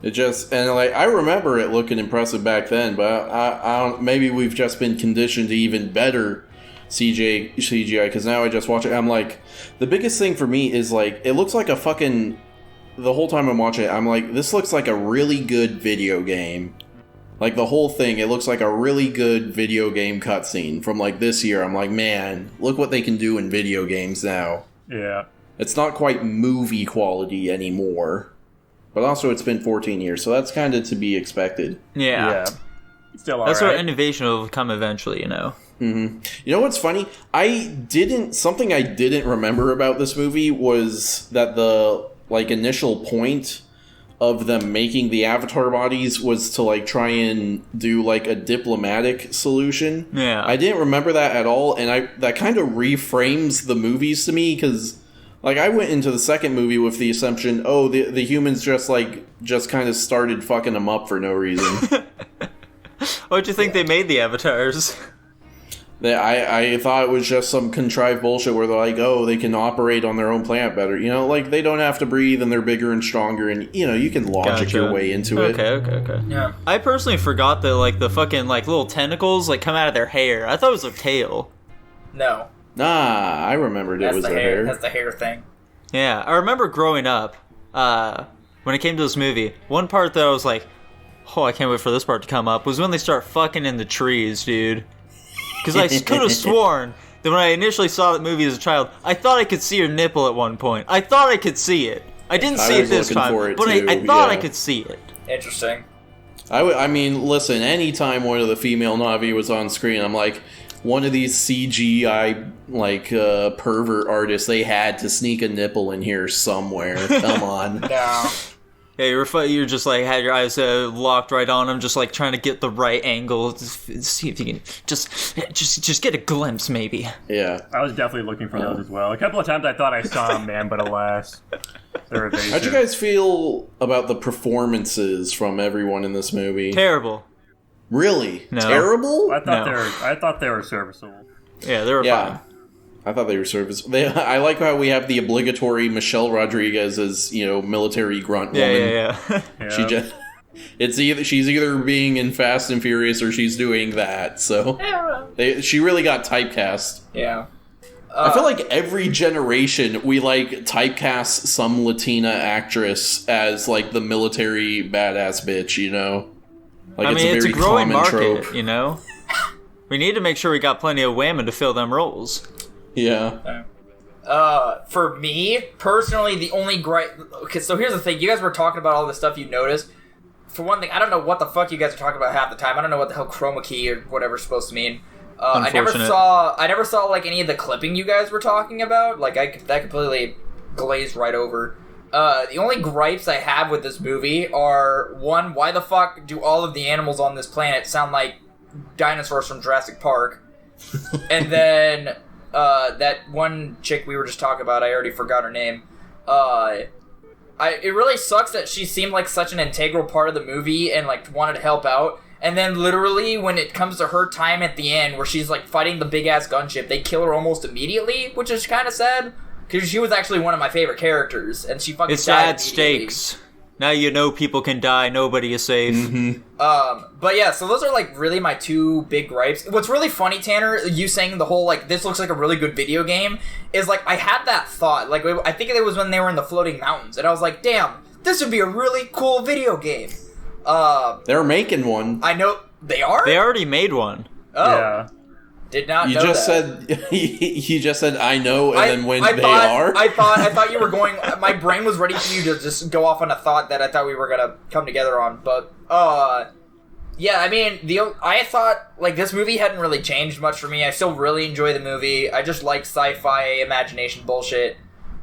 [SPEAKER 1] I remember it looking impressive back then, but I don't, maybe we've just been conditioned to even better CGI, because now I just watch it, I'm like, the biggest thing for me is, like, it looks like a fucking, the whole time I'm watching it, I'm like, this looks like a really good video game. Like, the whole thing, it looks like a really good video game cutscene from, like, this year. I'm like, man, look what they can do in video games now.
[SPEAKER 4] Yeah.
[SPEAKER 1] It's not quite movie quality anymore. But also, it's been 14 years, so that's kind of to be expected.
[SPEAKER 2] Yeah.
[SPEAKER 4] Still all
[SPEAKER 2] that's
[SPEAKER 4] right.
[SPEAKER 2] where innovation will come eventually, you know.
[SPEAKER 1] Mm-hmm. You know what's funny? Something I didn't remember about this movie was that the, like, initial point of them making the avatar bodies was to, like, try and do, like, a diplomatic solution.
[SPEAKER 2] Yeah.
[SPEAKER 1] I didn't remember that at all, and that kind of reframes the movies to me, because, like, I went into the second movie with the assumption, oh, the humans just kind of started fucking them up for no reason.
[SPEAKER 2] What'd you think they made the avatars?
[SPEAKER 1] I thought it was just some contrived bullshit where they're like, oh, they can operate on their own planet better. You know, like, they don't have to breathe and they're bigger and stronger, and, you know, you can logic your way into it.
[SPEAKER 2] Okay.
[SPEAKER 3] Yeah.
[SPEAKER 2] I personally forgot that, like, the fucking, like, little tentacles, like, come out of their hair. I thought it was their tail.
[SPEAKER 3] No.
[SPEAKER 1] Nah, I remembered it was their hair.
[SPEAKER 3] That's the hair thing.
[SPEAKER 2] Yeah, I remember growing up, when it came to this movie, one part that I was like, oh, I can't wait for this part to come up, was when they start fucking in the trees, dude. Because I could have sworn that when I initially saw that movie as a child, I thought I could see her nipple at one point. I thought I could see it. I didn't see it this time, but I thought I could see it.
[SPEAKER 3] Interesting.
[SPEAKER 1] I mean, listen, anytime one of the female Na'vi was on screen, I'm like, one of these CGI, like, pervert artists, they had to sneak a nipple in here somewhere. Come on.
[SPEAKER 3] No.
[SPEAKER 2] Yeah, you're just like, had your eyes locked right on him, just like trying to get the right angle, see if you can just get a glimpse, maybe.
[SPEAKER 1] Yeah.
[SPEAKER 4] I was definitely looking for those as well. A couple of times I thought I saw them, man, but alas, they're evasive.
[SPEAKER 1] How'd you guys feel about the performances from everyone in this movie?
[SPEAKER 2] Terrible.
[SPEAKER 1] Really?
[SPEAKER 2] No.
[SPEAKER 1] Terrible?
[SPEAKER 4] I thought they were serviceable.
[SPEAKER 2] Yeah, they were fine.
[SPEAKER 1] I thought they were serviceable. I like how we have the obligatory Michelle Rodriguez as, you know, military grunt woman.
[SPEAKER 2] Yeah.
[SPEAKER 1] Yeah. She's either being in Fast and Furious or she's doing that. So she really got typecast.
[SPEAKER 3] Yeah.
[SPEAKER 1] I feel like every generation we, like, typecast some Latina actress as, like, the military badass bitch, you know? Like,
[SPEAKER 2] it's a growing market,
[SPEAKER 1] trope.
[SPEAKER 2] you know? We need to make sure we got plenty of women to fill them roles.
[SPEAKER 1] Yeah.
[SPEAKER 3] For me, personally, the only gripe... Okay, so here's the thing. You guys were talking about all this stuff you noticed. For one thing, I don't know what the fuck you guys are talking about half the time. I don't know what the hell chroma key or whatever's supposed to mean. I never saw like any of the clipping you guys were talking about. Like, that completely glazed right over. The only gripes I have with this movie are, one, why the fuck do all of the animals on this planet sound like dinosaurs from Jurassic Park? And then, that one chick we were just talking about, I already forgot her name. It really sucks that she seemed like such an integral part of the movie and, like, wanted to help out. And then literally when it comes to her time at the end where she's, like, fighting the big-ass gunship, they kill her almost immediately, which is kind of sad. Because she was actually one of my favorite characters, and she fucking died.
[SPEAKER 2] It's sad stakes. Now you know people can die, nobody is safe.
[SPEAKER 1] Mm-hmm.
[SPEAKER 3] But yeah, so those are, like, really my two big gripes. What's really funny, Tanner, you saying the whole, like, this looks like a really good video game, is, like, I had that thought. Like, I think it was when they were in the floating mountains, and I was like, damn, this would be a really cool video game.
[SPEAKER 1] They're making one.
[SPEAKER 3] I know, they are?
[SPEAKER 2] They already made one.
[SPEAKER 3] Oh.
[SPEAKER 4] Yeah.
[SPEAKER 3] Did not
[SPEAKER 1] You
[SPEAKER 3] know
[SPEAKER 1] just
[SPEAKER 3] that.
[SPEAKER 1] said you just said I know, and then when
[SPEAKER 3] I
[SPEAKER 1] they
[SPEAKER 3] thought,
[SPEAKER 1] are.
[SPEAKER 3] I thought you were going. My brain was ready for you to just go off on a thought that I thought we were gonna come together on. But yeah, I mean, I thought, like, this movie hadn't really changed much for me. I still really enjoy the movie. I just like sci-fi imagination bullshit.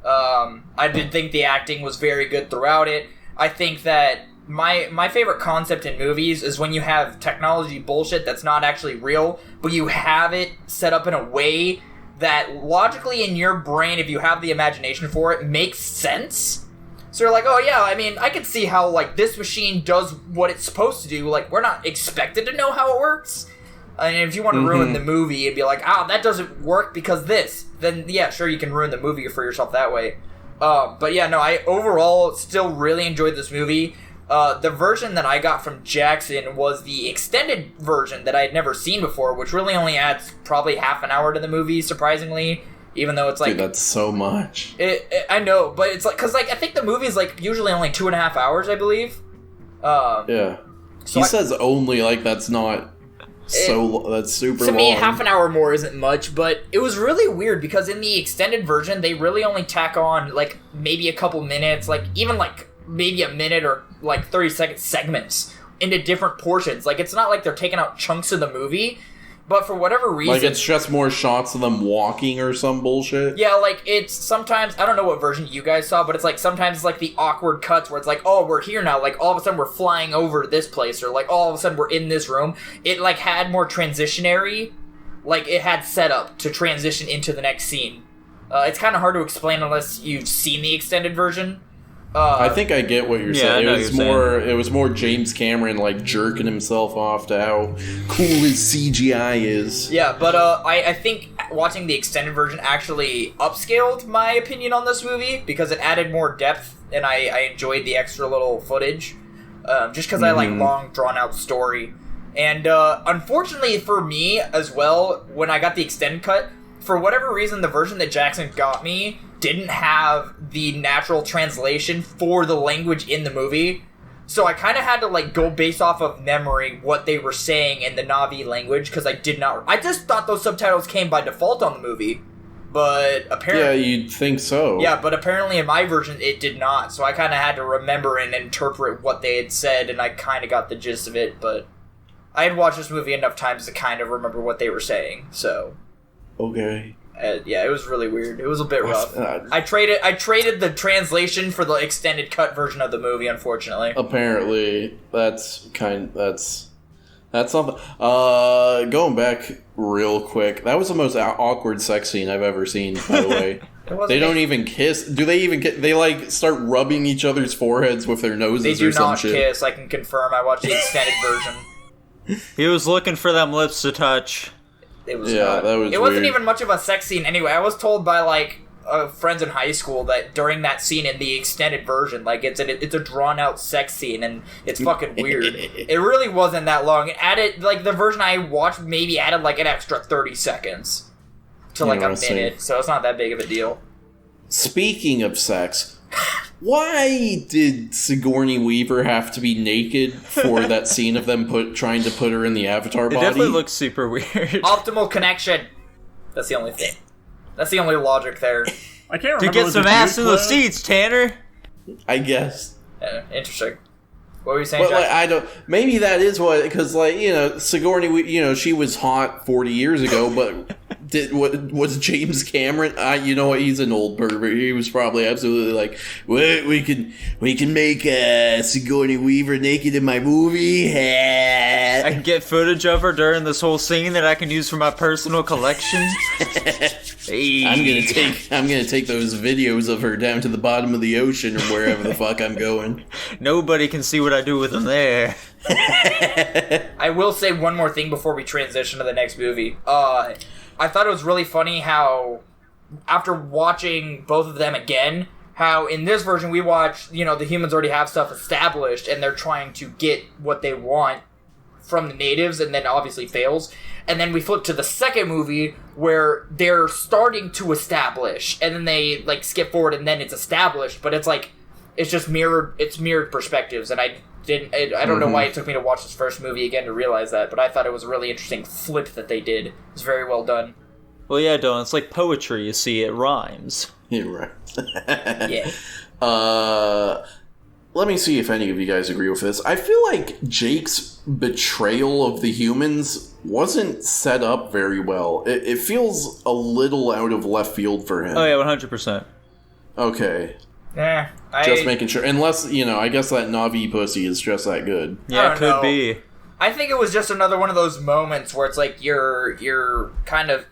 [SPEAKER 3] I did think the acting was very good throughout it. I think that my favorite concept in movies is when you have technology bullshit that's not actually real, but you have it set up in a way that logically in your brain, if you have the imagination for it, makes sense. So you're like, oh yeah, I mean, I can see how, like, this machine does what it's supposed to do. Like, we're not expected to know how it works. And if you want to ruin the movie and be like, that doesn't work because this, then yeah, sure, you can ruin the movie for yourself that way. But yeah, no, I overall still really enjoyed this movie. The version that I got from Jackson was the extended version that I had never seen before, which really only adds probably half an hour to the movie, surprisingly. Even though it's like...
[SPEAKER 1] Dude, that's so much.
[SPEAKER 3] I know, but it's like... Because, like, I think the movie is, like, usually only 2.5 hours, I believe.
[SPEAKER 1] Yeah. So he says only, like, that's not... that's super long.
[SPEAKER 3] To me, half an hour more isn't much, but it was really weird because in the extended version, they really only tack on, like, maybe a couple minutes, like, even, like, maybe a minute or, like, 30-second segments into different portions. Like, it's not like they're taking out chunks of the movie, but for whatever reason...
[SPEAKER 1] Like, it's just more shots of them walking or some bullshit?
[SPEAKER 3] Yeah, like, it's sometimes... I don't know what version you guys saw, but it's like, sometimes it's like the awkward cuts where it's like, oh, we're here now. Like, all of a sudden we're flying over this place, or like, all of a sudden we're in this room. It, like, had more transitionary... Like, it had setup to transition into the next scene. It's kind of hard to explain unless you've seen the extended version.
[SPEAKER 1] I think I get what you're saying.
[SPEAKER 2] It
[SPEAKER 1] was more James Cameron, like, jerking himself off to how cool his CGI is.
[SPEAKER 3] Yeah, but I think watching the extended version actually upscaled my opinion on this movie because it added more depth, and I enjoyed the extra little footage. Just because I like long, drawn-out story. And unfortunately for me as well, when I got the extended cut, for whatever reason, the version that Jackson got me didn't have the natural translation for the language in the movie. So I kind of had to, like, go based off of memory what they were saying in the Na'vi language, because I just thought those subtitles came by default on the movie. But apparently...
[SPEAKER 1] Yeah, you'd think so.
[SPEAKER 3] Yeah, but apparently in my version it did not. So I kind of had to remember and interpret what they had said, and I kind of got the gist of it, but I had watched this movie enough times to kind of remember what they were saying, so...
[SPEAKER 1] Okay.
[SPEAKER 3] Yeah, it was really weird. It was a bit rough. I traded the translation for the extended cut version of the movie, unfortunately.
[SPEAKER 1] Apparently, that's something. Going back real quick, that was the most awkward sex scene I've ever seen, by the way. They don't even kiss. Do they even get... They, like, start rubbing each other's foreheads with their noses or some shit.
[SPEAKER 3] They do not kiss, I can confirm. I watched the extended version.
[SPEAKER 2] He was looking for them lips to touch.
[SPEAKER 3] It wasn't even much of a sex scene anyway. I was told by, like, friends in high school that during that scene in the extended version, like, it's a drawn-out sex scene, and it's fucking weird. It really wasn't that long. It added, like, the version I watched maybe added, like, an extra 30 seconds to, like, a minute, so it's not that big of a deal.
[SPEAKER 1] Speaking of sex... Why did Sigourney Weaver have to be naked for that scene of them trying to put her in the Avatar body?
[SPEAKER 2] It definitely looks super weird.
[SPEAKER 3] Optimal connection. That's the only thing. That's the only logic there.
[SPEAKER 4] I can't remember.
[SPEAKER 2] To get some ass in the seats, Tanner.
[SPEAKER 1] I guess.
[SPEAKER 3] Interesting. What were you saying,
[SPEAKER 1] but, like, I don't... Maybe that is what... Because, like, you know, Sigourney, you know, she was hot 40 years ago, but... was James Cameron? You know what? He's an old pervert. He was probably absolutely like, "What? We can make Sigourney Weaver naked in my movie."
[SPEAKER 2] I can get footage of her during this whole scene that I can use for my personal collection.
[SPEAKER 1] Hey. I'm gonna take those videos of her down to the bottom of the ocean or wherever the fuck I'm going.
[SPEAKER 2] Nobody can see what I do with them there.
[SPEAKER 3] I will say one more thing before we transition to the next movie. I thought it was really funny how, after watching both of them again, how in this version we watch, you know, the humans already have stuff established and they're trying to get what they want from the natives and then obviously fails. And then we flip to the second movie where they're starting to establish and then they, like, skip forward and then it's established, but it's like, it's just mirrored perspectives, and I don't know why it took me to watch this first movie again to realize that, but I thought it was a really interesting flip that they did. It was very well done.
[SPEAKER 2] Well, yeah, Dylan, it's like poetry, you see, it rhymes.
[SPEAKER 1] Yeah, right.
[SPEAKER 3] Yeah.
[SPEAKER 1] Let me see if any of you guys agree with this. I feel like Jake's betrayal of the humans wasn't set up very well. It feels a little out of left field for him.
[SPEAKER 2] Oh, yeah, 100%.
[SPEAKER 1] Okay. Just making sure. Unless, I guess that Na'vi pussy is just that good.
[SPEAKER 2] Yeah, it could be.
[SPEAKER 3] I think it was just another one of those moments where it's like you're kind of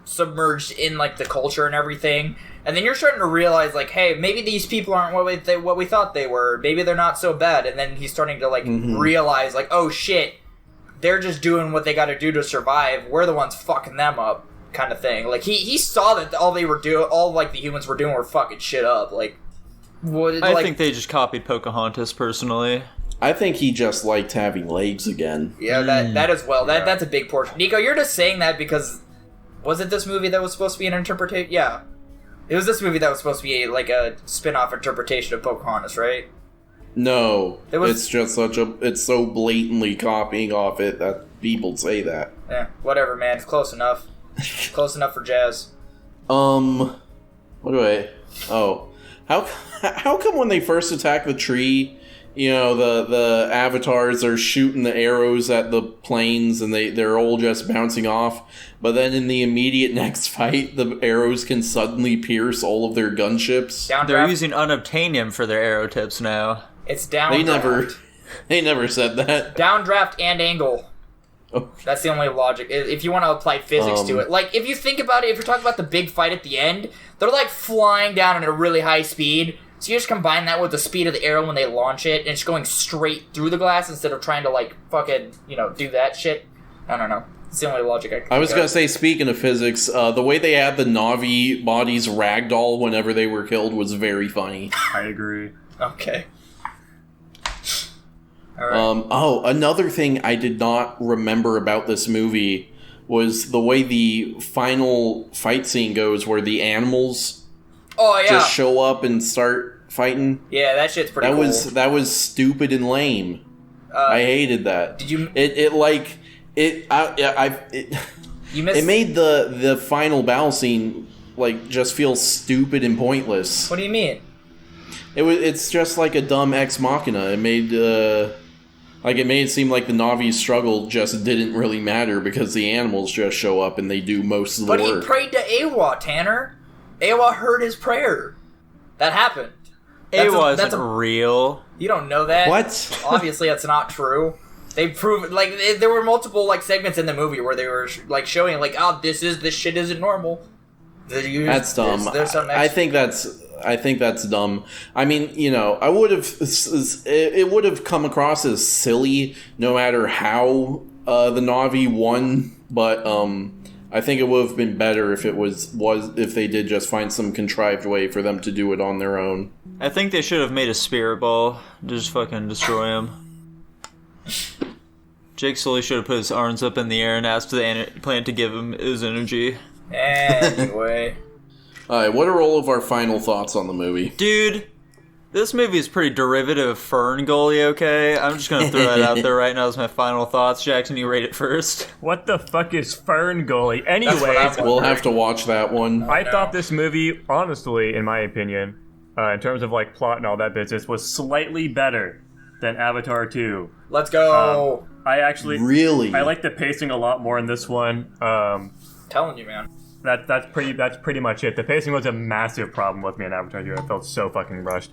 [SPEAKER 3] submerged in like the culture and everything, and then you're starting to realize like, hey, maybe these people aren't what we thought they were. Maybe they're not so bad. And then he's starting to like realize like, oh shit, they're just doing what they got to do to survive. We're the ones fucking them up, kind of thing. Like he saw that all like the humans were doing were fucking shit up. Like,
[SPEAKER 2] I think they just copied Pocahontas personally.
[SPEAKER 1] I think he just liked having legs again.
[SPEAKER 3] Yeah, that as well. That's a big portion. Nico, you're just saying that because was it this movie that was supposed to be an interpretation? Yeah, it was this movie that was supposed to be like a spin-off interpretation of Pocahontas, right?
[SPEAKER 1] No, it's just it's so blatantly copying off it that people say that.
[SPEAKER 3] Yeah, whatever, man. It's close enough. Close enough for jazz.
[SPEAKER 1] What do I? Oh, how come when they first attack the tree, the avatars are shooting the arrows at the planes and they're all just bouncing off, but then in the immediate next fight, the arrows can suddenly pierce all of their gunships?
[SPEAKER 2] They're using unobtainium for their arrow tips now.
[SPEAKER 3] It's downdraft.
[SPEAKER 1] They never said that.
[SPEAKER 3] Downdraft and angle.
[SPEAKER 1] Oh.
[SPEAKER 3] That's the only logic. If you want to apply physics to it. Like, if you think about it, if you're talking about the big fight at the end, they're like flying down at a really high speed. So you just combine that with the speed of the arrow when they launch it, and it's going straight through the glass instead of trying to, like, fucking, do that shit. I don't know. It's the only logic
[SPEAKER 1] I was going to say, speaking of physics, the way they had the Na'vi bodies ragdoll whenever they were killed was very funny.
[SPEAKER 4] I agree.
[SPEAKER 3] Okay. All right.
[SPEAKER 1] Another thing I did not remember about this movie was the way the final fight scene goes, where the animals just show up and start fighting.
[SPEAKER 3] Yeah, that shit's pretty cool.
[SPEAKER 1] That was stupid and lame. I hated that.
[SPEAKER 3] Did you?
[SPEAKER 1] It made the final battle scene like just feel stupid and pointless.
[SPEAKER 3] What do you mean?
[SPEAKER 1] It's just like a dumb ex machina. It made it seem like the Na'vi's struggle just didn't really matter because the animals just show up and they do most of the work.
[SPEAKER 3] But he prayed to Awa, Tanner. Awa heard his prayer. That happened.
[SPEAKER 2] Awa isn't real.
[SPEAKER 3] You don't know that?
[SPEAKER 1] What?
[SPEAKER 3] Obviously, that's not true. They prove there were multiple segments in the movie where they were showing this shit isn't normal.
[SPEAKER 1] That's dumb. I think that's dumb. I mean, it would have come across as silly no matter how the Na'vi won, but I think it would have been better if it was if they did just find some contrived way for them to do it on their own.
[SPEAKER 2] I think they should have made a spirit ball to just fucking destroy him. Jake Sully should have put his arms up in the air and asked the plant to give him his energy.
[SPEAKER 3] Anyway.
[SPEAKER 1] Alright, what are all of our final thoughts on the movie?
[SPEAKER 2] Dude, this movie is pretty derivative of Fern Gully, okay? I'm just gonna throw that out there right now as my final thoughts. Jackson, you rate it first.
[SPEAKER 4] What the fuck is Fern Gully? Anyway,
[SPEAKER 1] we'll have to watch that one.
[SPEAKER 4] I thought this movie, honestly, in my opinion, in terms of plot and all that business, was slightly better than Avatar 2.
[SPEAKER 3] Let's go!
[SPEAKER 4] I actually...
[SPEAKER 1] Really?
[SPEAKER 4] I like the pacing a lot more in this one.
[SPEAKER 3] Telling you, man.
[SPEAKER 4] That's pretty much it. The pacing was a massive problem with me in Avatar 2. I felt so fucking rushed.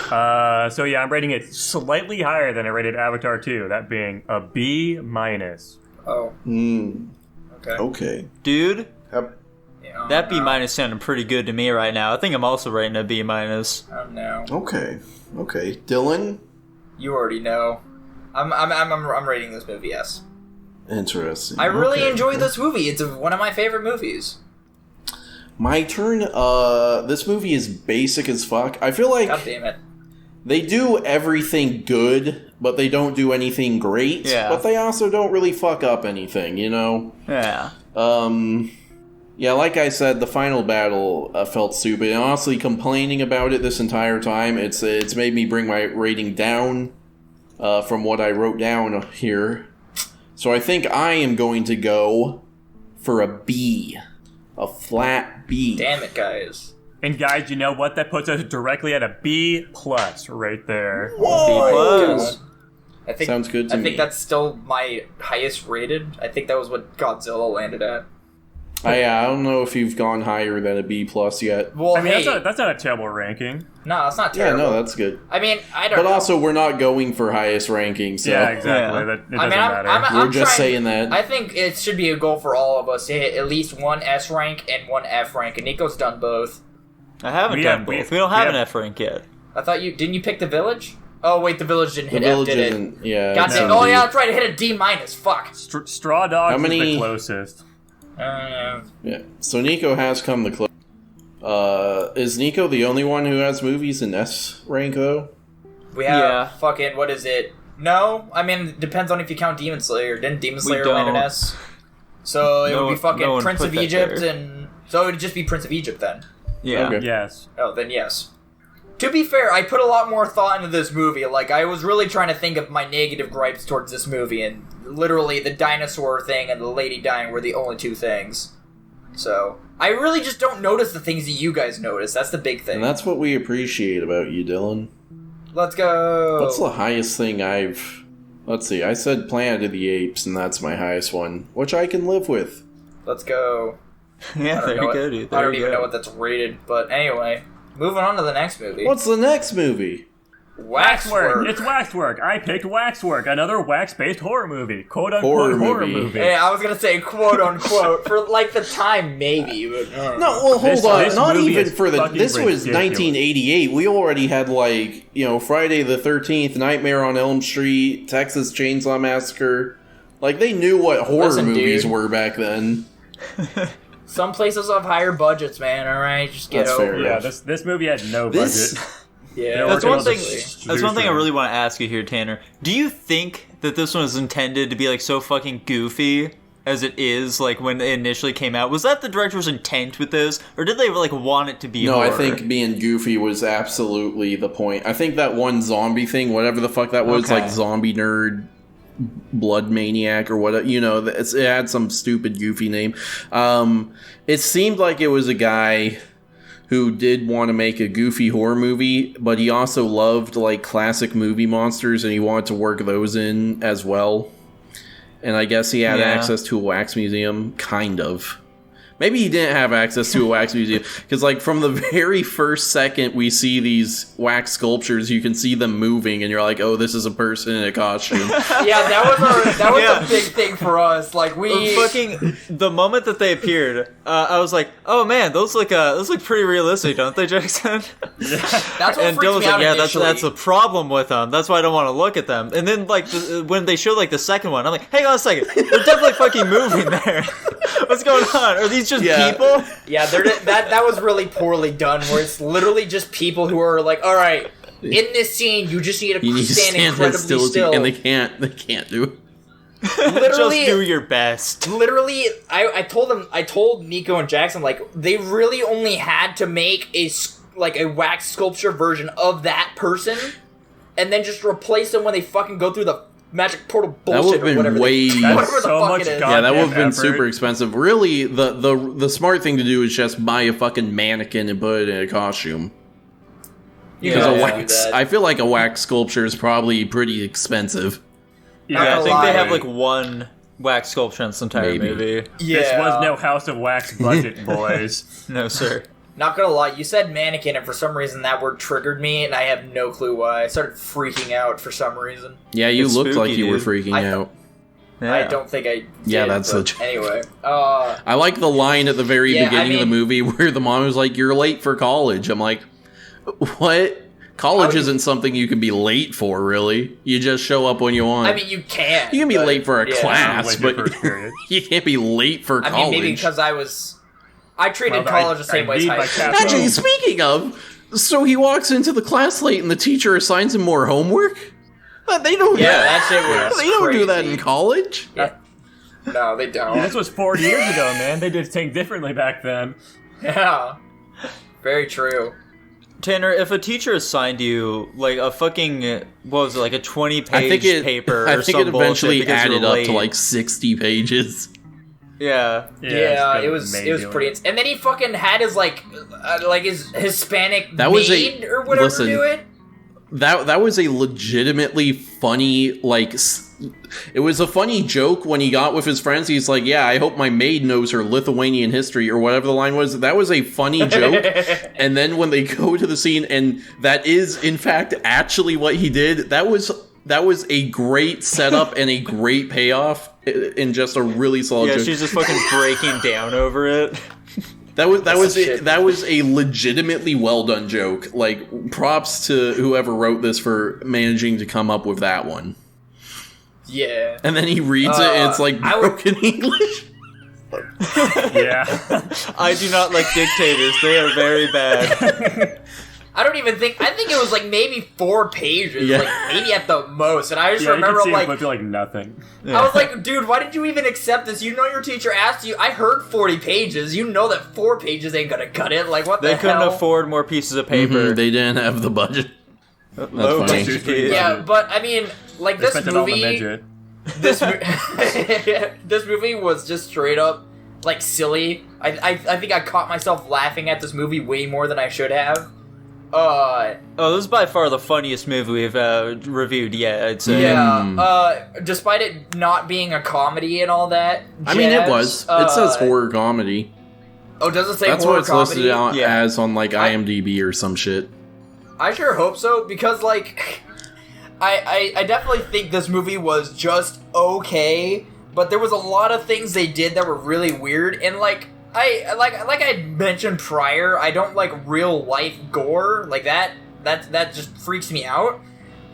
[SPEAKER 4] So yeah, I'm rating it slightly higher than I rated Avatar 2, that being a B-.
[SPEAKER 3] Oh.
[SPEAKER 1] Okay.
[SPEAKER 2] Dude,
[SPEAKER 3] Yeah,
[SPEAKER 2] that B- sounded pretty good to me right now. I think I'm also rating a B-.
[SPEAKER 3] Oh no.
[SPEAKER 1] Okay. Dylan?
[SPEAKER 3] You already know. I'm rating this movie S.
[SPEAKER 1] Interesting.
[SPEAKER 3] I really enjoy this movie. It's one of my favorite movies.
[SPEAKER 1] My turn. This movie is basic as fuck. I feel like...
[SPEAKER 3] God damn it.
[SPEAKER 1] They do everything good, but they don't do anything great.
[SPEAKER 2] Yeah.
[SPEAKER 1] But they also don't really fuck up anything,
[SPEAKER 2] Yeah.
[SPEAKER 1] Yeah, like I said, the final battle felt stupid. And honestly, complaining about it this entire time, it's made me bring my rating down from what I wrote down here. So I think I am going to go for a B. A flat B.
[SPEAKER 3] Damn it, guys.
[SPEAKER 4] And guys, you know what? That puts us directly at a B+ right there.
[SPEAKER 2] Whoa!
[SPEAKER 1] B+. Sounds good to me.
[SPEAKER 3] I think that's still my highest rated. I think that was what Godzilla landed at.
[SPEAKER 1] I don't know if you've gone higher than a B plus yet.
[SPEAKER 3] Well,
[SPEAKER 4] I mean,
[SPEAKER 3] hey,
[SPEAKER 4] that's not a terrible ranking.
[SPEAKER 3] no, it's not
[SPEAKER 1] Yeah,
[SPEAKER 3] terrible.
[SPEAKER 1] no, that's good.
[SPEAKER 3] I mean, I don't
[SPEAKER 1] But
[SPEAKER 3] know.
[SPEAKER 1] also, we're not going for highest ranking, so
[SPEAKER 4] Yeah, exactly.
[SPEAKER 2] Yeah.
[SPEAKER 4] That, it doesn't
[SPEAKER 3] I mean,
[SPEAKER 4] matter.
[SPEAKER 3] I'm
[SPEAKER 1] we're just
[SPEAKER 3] trying-
[SPEAKER 1] saying that.
[SPEAKER 3] I think it should be a goal for all of us to hit at least one S rank and one F rank, and Nico's done both.
[SPEAKER 2] I haven't
[SPEAKER 4] We
[SPEAKER 2] done
[SPEAKER 4] have-
[SPEAKER 2] both.
[SPEAKER 4] we
[SPEAKER 2] We don't have
[SPEAKER 4] have-
[SPEAKER 2] an F rank yet.
[SPEAKER 3] I thought didn't you pick the village? Oh wait, the village didn't
[SPEAKER 1] The
[SPEAKER 3] hit
[SPEAKER 1] village
[SPEAKER 3] F, did it?
[SPEAKER 1] isn't. Yeah.
[SPEAKER 3] God
[SPEAKER 1] it's
[SPEAKER 3] damn!
[SPEAKER 1] a
[SPEAKER 3] Oh
[SPEAKER 1] D.
[SPEAKER 3] yeah, that's right. It hit a D minus. Fuck.
[SPEAKER 4] Straw Dogs
[SPEAKER 1] How many-
[SPEAKER 4] is the closest.
[SPEAKER 1] Yeah. So Nico has come the close. Is Nico the only one who has movies in S rank though?
[SPEAKER 3] We have
[SPEAKER 2] Yeah.
[SPEAKER 3] fucking what is it? No, I mean it depends on if you count Demon Slayer. Didn't Demon Slayer land an
[SPEAKER 2] don't.
[SPEAKER 3] S? So it
[SPEAKER 2] No-
[SPEAKER 3] would be fucking
[SPEAKER 2] no one
[SPEAKER 3] Prince
[SPEAKER 2] put
[SPEAKER 3] of
[SPEAKER 2] that
[SPEAKER 3] Egypt,
[SPEAKER 2] there.
[SPEAKER 3] and so it would just be Prince of Egypt then.
[SPEAKER 2] Yeah.
[SPEAKER 1] Okay.
[SPEAKER 4] Yes.
[SPEAKER 3] Oh, then yes. To be fair, I put a lot more thought into this movie. Like, I was really trying to think of my negative gripes towards this movie, and literally the dinosaur thing and the lady dying were the only two things. So, I really just don't notice the things that you guys notice. That's the big thing.
[SPEAKER 1] And that's what we appreciate about you, Dylan.
[SPEAKER 3] Let's go!
[SPEAKER 1] What's the highest thing I've... Let's see, I said Planet of the Apes, and that's my highest one, which I can live with.
[SPEAKER 3] Let's go.
[SPEAKER 2] Yeah, there you go, dude.
[SPEAKER 3] I don't
[SPEAKER 2] There you
[SPEAKER 3] even
[SPEAKER 2] go.
[SPEAKER 3] know what that's rated, but anyway. Moving on to the next movie.
[SPEAKER 1] What's the next movie?
[SPEAKER 3] Waxwork?
[SPEAKER 4] It's Waxwork. I picked Waxwork, another wax-based horror movie. Quote-unquote horror movie.
[SPEAKER 3] Hey, I was gonna say quote unquote for like the time maybe, but
[SPEAKER 1] No, well, hold
[SPEAKER 4] This-
[SPEAKER 1] on.
[SPEAKER 4] this
[SPEAKER 1] Not
[SPEAKER 4] movie
[SPEAKER 1] even
[SPEAKER 4] is
[SPEAKER 1] for the...
[SPEAKER 4] fucking
[SPEAKER 1] This was
[SPEAKER 4] ridiculous.
[SPEAKER 1] 1988. We already had, like, Friday the 13th, Nightmare on Elm Street, Texas Chainsaw Massacre. Like, they knew what horror
[SPEAKER 3] Listen,
[SPEAKER 1] movies
[SPEAKER 3] dude.
[SPEAKER 1] were back then.
[SPEAKER 3] some places have higher budgets, man. All right, just get
[SPEAKER 1] That's
[SPEAKER 3] over
[SPEAKER 1] fair.
[SPEAKER 3] it.
[SPEAKER 4] Yeah, this movie had no
[SPEAKER 1] This...
[SPEAKER 4] budget.
[SPEAKER 3] Yeah,
[SPEAKER 2] That's
[SPEAKER 4] working
[SPEAKER 2] one
[SPEAKER 4] on
[SPEAKER 2] thing.
[SPEAKER 4] this
[SPEAKER 2] That's one thing I
[SPEAKER 4] producer.
[SPEAKER 2] really want to ask you here, Tanner. Do you think that this one was intended to be like so fucking goofy as it is? Like when it initially came out, was that the director's intent with this, or did they like want it to be?
[SPEAKER 1] No,
[SPEAKER 2] horror?
[SPEAKER 1] I think being goofy was absolutely the point. I think that one zombie thing, whatever the fuck that was,
[SPEAKER 2] Okay.
[SPEAKER 1] like zombie nerd, blood maniac or whatever, it had some stupid goofy name. It seemed like it was a guy who did want to make a goofy horror movie, but he also loved like classic movie monsters and he wanted to work those in as well. And I guess he had
[SPEAKER 2] Yeah.
[SPEAKER 1] access to a wax museum, kind of. Maybe he didn't have access to a wax museum, because like from the very first second we see these wax sculptures, you can see them moving, and you're like, "Oh, this is a person in a costume."
[SPEAKER 3] yeah, that was
[SPEAKER 2] Yeah.
[SPEAKER 3] a big thing for us. Like we
[SPEAKER 2] fucking the moment that they appeared, I was like, "Oh man, those look pretty realistic, don't they, Jackson?"
[SPEAKER 3] that's what
[SPEAKER 2] And
[SPEAKER 3] freaked
[SPEAKER 2] Dylan was
[SPEAKER 3] me out
[SPEAKER 2] like, "Yeah,
[SPEAKER 3] initially.
[SPEAKER 2] that's a problem with them. That's why I don't want to look at them." And then like when they showed like the second one, I'm like, "Hang on a second, they're definitely fucking moving there. What's going on? Are these just
[SPEAKER 1] Yeah.
[SPEAKER 2] people?"
[SPEAKER 3] Yeah, that was really poorly done. Where it's literally just people who are like, all right, in this scene, you just need to
[SPEAKER 1] You need to
[SPEAKER 3] stand
[SPEAKER 1] stand
[SPEAKER 3] incredibly still.
[SPEAKER 1] and they can't do it.
[SPEAKER 3] Literally,
[SPEAKER 2] Just do your best.
[SPEAKER 3] literally, I told Nico and Jackson, like, they really only had to make a wax sculpture version of that person, and then just replace them when they fucking go through the magic portal
[SPEAKER 1] That
[SPEAKER 3] bullshit
[SPEAKER 1] would've
[SPEAKER 3] or
[SPEAKER 1] been
[SPEAKER 3] whatever.
[SPEAKER 1] way-
[SPEAKER 3] whatever
[SPEAKER 4] That's
[SPEAKER 3] the
[SPEAKER 4] so
[SPEAKER 3] fuck
[SPEAKER 4] much
[SPEAKER 3] it is.
[SPEAKER 4] God-
[SPEAKER 1] Yeah, that would have
[SPEAKER 4] Goddamn
[SPEAKER 1] been
[SPEAKER 4] effort.
[SPEAKER 1] super expensive. Really, the smart thing to do is just buy a fucking mannequin and put it in a costume.
[SPEAKER 3] You
[SPEAKER 1] Because
[SPEAKER 3] gotta
[SPEAKER 1] a
[SPEAKER 3] do
[SPEAKER 1] wax,
[SPEAKER 3] that.
[SPEAKER 1] I feel like a wax sculpture is probably pretty expensive.
[SPEAKER 2] Yeah, I
[SPEAKER 3] gonna
[SPEAKER 2] think they
[SPEAKER 3] lie.
[SPEAKER 2] have like one wax sculpture in this entire
[SPEAKER 1] Maybe.
[SPEAKER 2] movie.
[SPEAKER 3] Yeah.
[SPEAKER 4] This was no House of Wax budget, boys.
[SPEAKER 2] No, sir.
[SPEAKER 3] Not gonna lie, you said mannequin, and for some reason that word triggered me, and I have no clue why. I started freaking out for some reason.
[SPEAKER 1] Yeah, you
[SPEAKER 2] It's
[SPEAKER 1] looked
[SPEAKER 2] spooky,
[SPEAKER 1] like you were
[SPEAKER 2] dude.
[SPEAKER 1] freaking
[SPEAKER 3] I-
[SPEAKER 1] out.
[SPEAKER 2] Yeah.
[SPEAKER 3] I don't think I did,
[SPEAKER 1] Yeah, that's
[SPEAKER 3] but
[SPEAKER 1] the-
[SPEAKER 3] anyway.
[SPEAKER 1] I like the line at the very
[SPEAKER 3] Yeah, I
[SPEAKER 1] beginning of the
[SPEAKER 3] mean-
[SPEAKER 1] movie where the mom was like, "You're late for college." I'm like, "What? College
[SPEAKER 3] How-
[SPEAKER 1] isn't something you can be late for, really. You just show up when you want.
[SPEAKER 3] I mean, you can.
[SPEAKER 1] you can be
[SPEAKER 3] but,
[SPEAKER 1] late for a
[SPEAKER 3] yeah.
[SPEAKER 1] class,
[SPEAKER 4] Wait for
[SPEAKER 1] but
[SPEAKER 4] first period.
[SPEAKER 1] you can't be late for
[SPEAKER 3] I
[SPEAKER 1] college."
[SPEAKER 3] mean, maybe because I treated
[SPEAKER 4] Well,
[SPEAKER 3] college the same
[SPEAKER 4] I
[SPEAKER 3] way as
[SPEAKER 4] need
[SPEAKER 3] high
[SPEAKER 4] my
[SPEAKER 3] school.
[SPEAKER 4] cap-
[SPEAKER 1] Actually, speaking of, so he walks into the class late and the teacher assigns him more homework? But they don't
[SPEAKER 3] Yeah,
[SPEAKER 1] do
[SPEAKER 3] that shit was
[SPEAKER 1] They don't do that in
[SPEAKER 3] crazy.
[SPEAKER 1] college.
[SPEAKER 3] No, they don't.
[SPEAKER 4] This was 4 years ago, man. They did things differently back then.
[SPEAKER 3] Yeah. Very true.
[SPEAKER 2] Tanner, if a teacher assigned you like a fucking what was it, like a 20-page
[SPEAKER 1] I think it
[SPEAKER 2] paper
[SPEAKER 1] I
[SPEAKER 2] or
[SPEAKER 1] think
[SPEAKER 2] some
[SPEAKER 1] it eventually
[SPEAKER 2] bullshit because you
[SPEAKER 1] added
[SPEAKER 2] were
[SPEAKER 1] up
[SPEAKER 2] late.
[SPEAKER 1] to like 60 pages.
[SPEAKER 2] Yeah.
[SPEAKER 3] Yeah,
[SPEAKER 4] it's
[SPEAKER 3] it was
[SPEAKER 4] amazing.
[SPEAKER 3] pretty. And then he fucking had his his Hispanic
[SPEAKER 1] That was
[SPEAKER 3] maid or whatever
[SPEAKER 1] listen,
[SPEAKER 3] do it.
[SPEAKER 1] that was a legitimately funny, like, it was a funny joke when he got with his friends. He's like, yeah, I hope my maid knows her Lithuanian history, or whatever the line was. That was a funny joke. And then when they go to the scene, and that is, in fact, actually what he did, that was a great setup and a great payoff, and just a really solid joke.
[SPEAKER 2] She's just fucking breaking down over it.
[SPEAKER 1] That was a legitimately well done joke. Like, props to whoever wrote this for managing to come up with that one.
[SPEAKER 3] Yeah.
[SPEAKER 1] And then he reads it, and it's like broken English.
[SPEAKER 4] Yeah.
[SPEAKER 2] I do not like dictators. They are very bad.
[SPEAKER 3] I think it was like maybe 4 pages, like maybe at the most. And I just remember
[SPEAKER 4] you
[SPEAKER 3] like,
[SPEAKER 4] it like nothing.
[SPEAKER 3] I was like, dude, why did you even accept this? You know your teacher asked you. I heard 40 pages. You know that 4 pages ain't gonna cut it. Like, what the hell?
[SPEAKER 2] They couldn't afford more pieces of paper.
[SPEAKER 1] Mm-hmm, they didn't have the budget. That's funny.
[SPEAKER 3] Yeah, but I mean, like, this movie, this movie was just straight up like silly. I think I caught myself laughing at this movie way more than I should have.
[SPEAKER 2] This is by far the funniest movie we've reviewed yet, I'd say.
[SPEAKER 3] Yeah, despite it not being a comedy and all that.
[SPEAKER 1] I mean, it was. It says horror comedy.
[SPEAKER 3] Oh, does it say
[SPEAKER 1] that's
[SPEAKER 3] horror
[SPEAKER 1] what it's
[SPEAKER 3] comedy?
[SPEAKER 1] listed as on, like, IMDb or some shit.
[SPEAKER 3] I sure hope so, because, like, I definitely think this movie was just okay, but there was a lot of things they did that were really weird, and, like I mentioned prior, I don't like real life gore like that just freaks me out.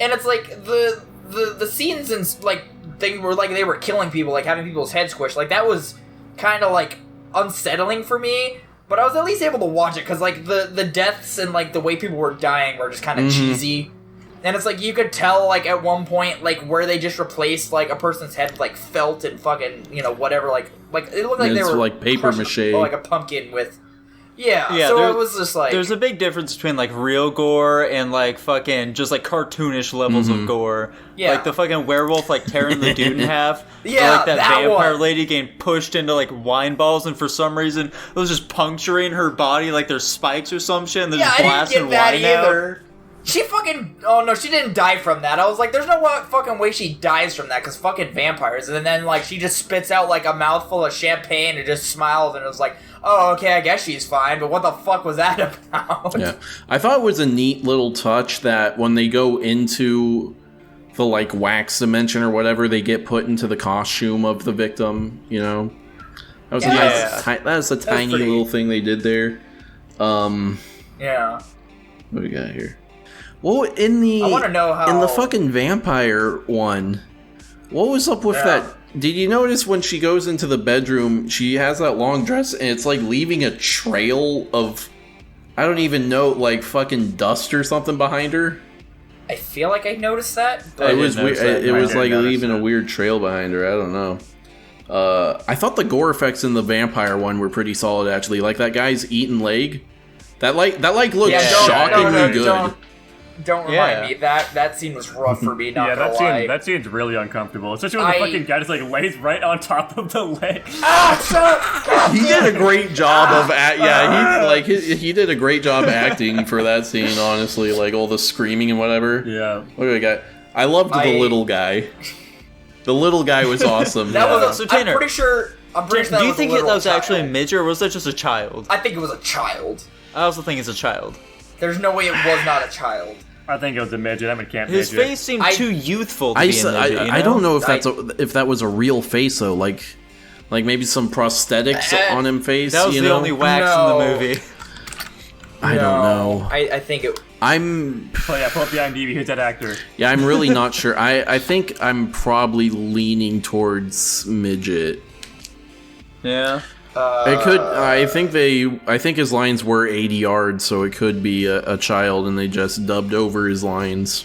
[SPEAKER 3] And it's like the scenes and like thing where like they were killing people, like having people's heads squished, like that was kind of like unsettling for me, but I was at least able to watch it because like the deaths and like the way people were dying were just kind of cheesy. And it's like, you could tell, like, at one point, like, where they just replaced, like, a person's head with, like, felt and fucking, you know, whatever, like it looked like they were... like,
[SPEAKER 1] paper mache.
[SPEAKER 3] Like, a pumpkin with... Yeah, so it was just, like...
[SPEAKER 2] There's a big difference between, like, real gore and, like, fucking just, like, cartoonish levels of gore.
[SPEAKER 3] Yeah.
[SPEAKER 2] Like, the fucking werewolf, like, tearing the dude in half.
[SPEAKER 3] Yeah,
[SPEAKER 2] or, like, that vampire
[SPEAKER 3] one.
[SPEAKER 2] lady getting pushed into, like, wine balls, and for some reason, it was just puncturing her body like there's spikes or some shit, and they're just blasting wine out.
[SPEAKER 3] She fucking... Oh, no, she didn't die from that. I was like, there's no fucking way she dies from that, because fucking vampires. And then, like, she just spits out, like, a mouthful of champagne and just smiles, and it was like, oh, okay, I guess she's fine, but what the fuck was that about?
[SPEAKER 1] Yeah. I thought it was a neat little touch that when they go into the, like, wax dimension or whatever, they get put into the costume of the victim, you know? That was a tiny little thing they did there.
[SPEAKER 3] Yeah.
[SPEAKER 1] What do we got here? Well, I
[SPEAKER 3] want to know how...
[SPEAKER 1] in the fucking vampire one, what was up with that? Did you notice when she goes into the bedroom, she has that long dress, and it's like leaving a trail of, I don't even know, like fucking dust or something behind her?
[SPEAKER 3] I feel like I noticed that.
[SPEAKER 1] But it was weird. It was like leaving a weird trail behind her. I don't know. I thought the gore effects in the vampire one were pretty solid, actually. Like that guy's eaten leg. That looked shockingly good.
[SPEAKER 3] Don't remind me. That scene was rough for me, not gonna lie.
[SPEAKER 4] That scene's really uncomfortable. Especially when the fucking guy just like lays right on top of the leg.
[SPEAKER 1] He did a great job of he did a great job acting for that scene, honestly. Like all the screaming and whatever.
[SPEAKER 4] Yeah.
[SPEAKER 1] What do we got? I loved the little guy. The little guy was awesome.
[SPEAKER 2] So Tanner,
[SPEAKER 3] I'm pretty sure
[SPEAKER 2] do you think that was actually a midget, or was that just a child?
[SPEAKER 3] I think it was a child.
[SPEAKER 2] I also think it's a child.
[SPEAKER 3] There's no way it was not a child.
[SPEAKER 4] I think it was a midget. I'm a camp
[SPEAKER 2] His
[SPEAKER 4] midget.
[SPEAKER 2] face seemed too youthful to be a midget, you know?
[SPEAKER 1] I don't know if that was a real face though. Like maybe some prosthetics on him face.
[SPEAKER 2] That was the only wax in the movie.
[SPEAKER 1] I don't know.
[SPEAKER 3] I think it.
[SPEAKER 4] Oh yeah, pull up the IMDb. Who's that actor?
[SPEAKER 1] Yeah, I'm really not sure. I think I'm probably leaning towards midget.
[SPEAKER 2] Yeah.
[SPEAKER 1] It could. I think his lines were 80 yards, so it could be a child, and they just dubbed over his lines.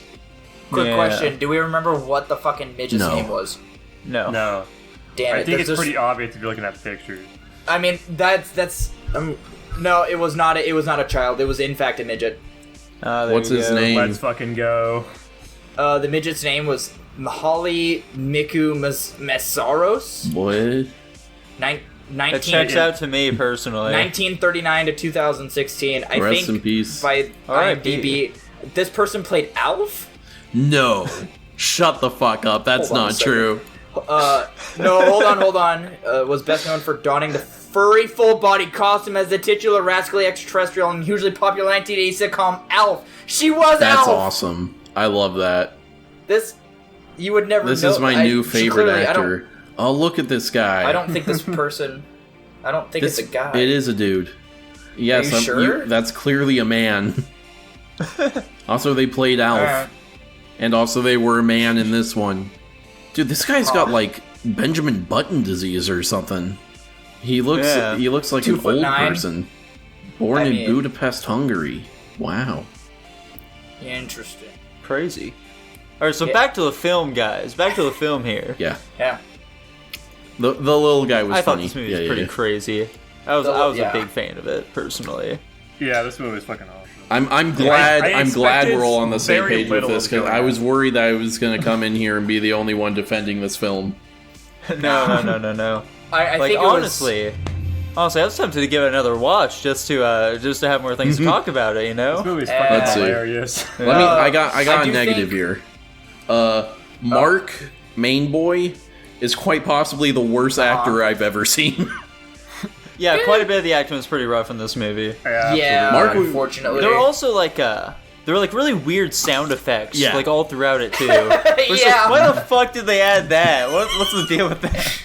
[SPEAKER 3] Quick question: do we remember what the fucking midget's name was?
[SPEAKER 2] No.
[SPEAKER 3] Damn it!
[SPEAKER 4] I think it's pretty obvious if you're looking at the pictures.
[SPEAKER 3] I mean, that's no, it was not. It was not a child. It was in fact a midget.
[SPEAKER 1] What's his name?
[SPEAKER 4] Let's fucking go.
[SPEAKER 3] The midget's name was Mahali Miku Mesaros.
[SPEAKER 1] What?
[SPEAKER 2] That checks out to me personally.
[SPEAKER 3] 1939 to 2016.
[SPEAKER 1] Rest in peace.
[SPEAKER 3] By IMDb. This person played Alf?
[SPEAKER 1] No. Shut the fuck up. That's
[SPEAKER 3] Hold on a
[SPEAKER 1] not
[SPEAKER 3] second.
[SPEAKER 1] true.
[SPEAKER 3] No, hold on. Was best known for donning the furry full-body costume as the titular rascally extraterrestrial and hugely popular 1980s sitcom Alf. She was
[SPEAKER 1] That's
[SPEAKER 3] Alf!
[SPEAKER 1] awesome. I love that.
[SPEAKER 3] This, you would never know.
[SPEAKER 1] This is my new
[SPEAKER 3] she
[SPEAKER 1] favorite
[SPEAKER 3] clearly-
[SPEAKER 1] actor. Oh, look at this guy.
[SPEAKER 3] I don't think this person... I don't think it's a guy.
[SPEAKER 1] It is a dude. Yes,
[SPEAKER 3] Are you sure?
[SPEAKER 1] that's clearly a man. Also, they played Alf.
[SPEAKER 3] Alright.
[SPEAKER 1] And also, they were a man in this one. Dude, this guy's got, like, Benjamin Button disease or something. He looks like an old
[SPEAKER 3] 2'9".
[SPEAKER 1] person. Born in Budapest, Hungary. Wow.
[SPEAKER 3] Interesting.
[SPEAKER 2] Crazy. Alright, so back to the film, guys. Back to the film here.
[SPEAKER 1] Yeah.
[SPEAKER 3] Yeah.
[SPEAKER 1] The little guy was
[SPEAKER 2] I thought
[SPEAKER 1] funny.
[SPEAKER 2] this movie was pretty crazy. I was a big fan of it, personally.
[SPEAKER 4] Yeah, this movie was fucking awesome.
[SPEAKER 1] I'm glad
[SPEAKER 4] I
[SPEAKER 1] I'm glad
[SPEAKER 4] expected
[SPEAKER 1] we're all on the same
[SPEAKER 4] very
[SPEAKER 1] page with
[SPEAKER 4] little
[SPEAKER 1] this, because
[SPEAKER 4] going
[SPEAKER 1] I
[SPEAKER 4] on.
[SPEAKER 1] was worried that I was going to come in here and be the only one defending this film.
[SPEAKER 2] No.
[SPEAKER 3] I
[SPEAKER 2] Like,
[SPEAKER 3] think
[SPEAKER 2] honestly, I was tempted to give it another watch just to have more things to talk about it. You
[SPEAKER 4] This
[SPEAKER 2] know?
[SPEAKER 4] movie's
[SPEAKER 3] Let's
[SPEAKER 4] fucking
[SPEAKER 1] see.
[SPEAKER 4] hilarious.
[SPEAKER 1] I got
[SPEAKER 3] I
[SPEAKER 1] a
[SPEAKER 3] do
[SPEAKER 1] negative
[SPEAKER 3] think-
[SPEAKER 1] here. Mark Mainboy is quite possibly the worst actor I've ever seen.
[SPEAKER 2] Yeah, quite a bit of the acting was pretty rough in this movie.
[SPEAKER 3] Yeah,
[SPEAKER 1] Mark-
[SPEAKER 3] unfortunately.
[SPEAKER 2] There were also like there were like really weird sound effects,
[SPEAKER 1] Yeah.
[SPEAKER 2] like all throughout it too. Which,
[SPEAKER 3] Yeah.
[SPEAKER 2] like, why the fuck did they add that? What's the deal with that?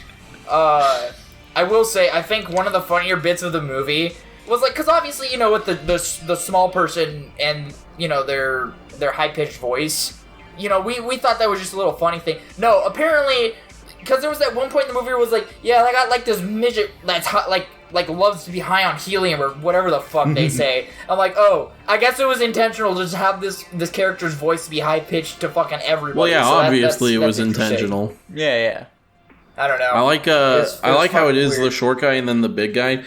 [SPEAKER 3] I will say, I think one of the funnier bits of the movie was like, because obviously, you know, with the small person and, you know, their high-pitched voice, you know, we thought that was just a little funny thing. No, apparently, because there was that one point in the movie where it was like, yeah, I got like this midget that's hot, like loves to be high on helium or whatever the fuck they say. I'm like, oh, I guess it was intentional to just have this character's voice to be high-pitched to fucking everybody.
[SPEAKER 1] Well, yeah,
[SPEAKER 3] So
[SPEAKER 1] obviously it
[SPEAKER 3] that's
[SPEAKER 1] was
[SPEAKER 3] interesting.
[SPEAKER 1] intentional.
[SPEAKER 2] Yeah.
[SPEAKER 3] I don't know.
[SPEAKER 1] I like
[SPEAKER 3] was
[SPEAKER 1] I like how it
[SPEAKER 3] fucking
[SPEAKER 1] is the
[SPEAKER 3] weird.
[SPEAKER 1] short guy and then the big guy.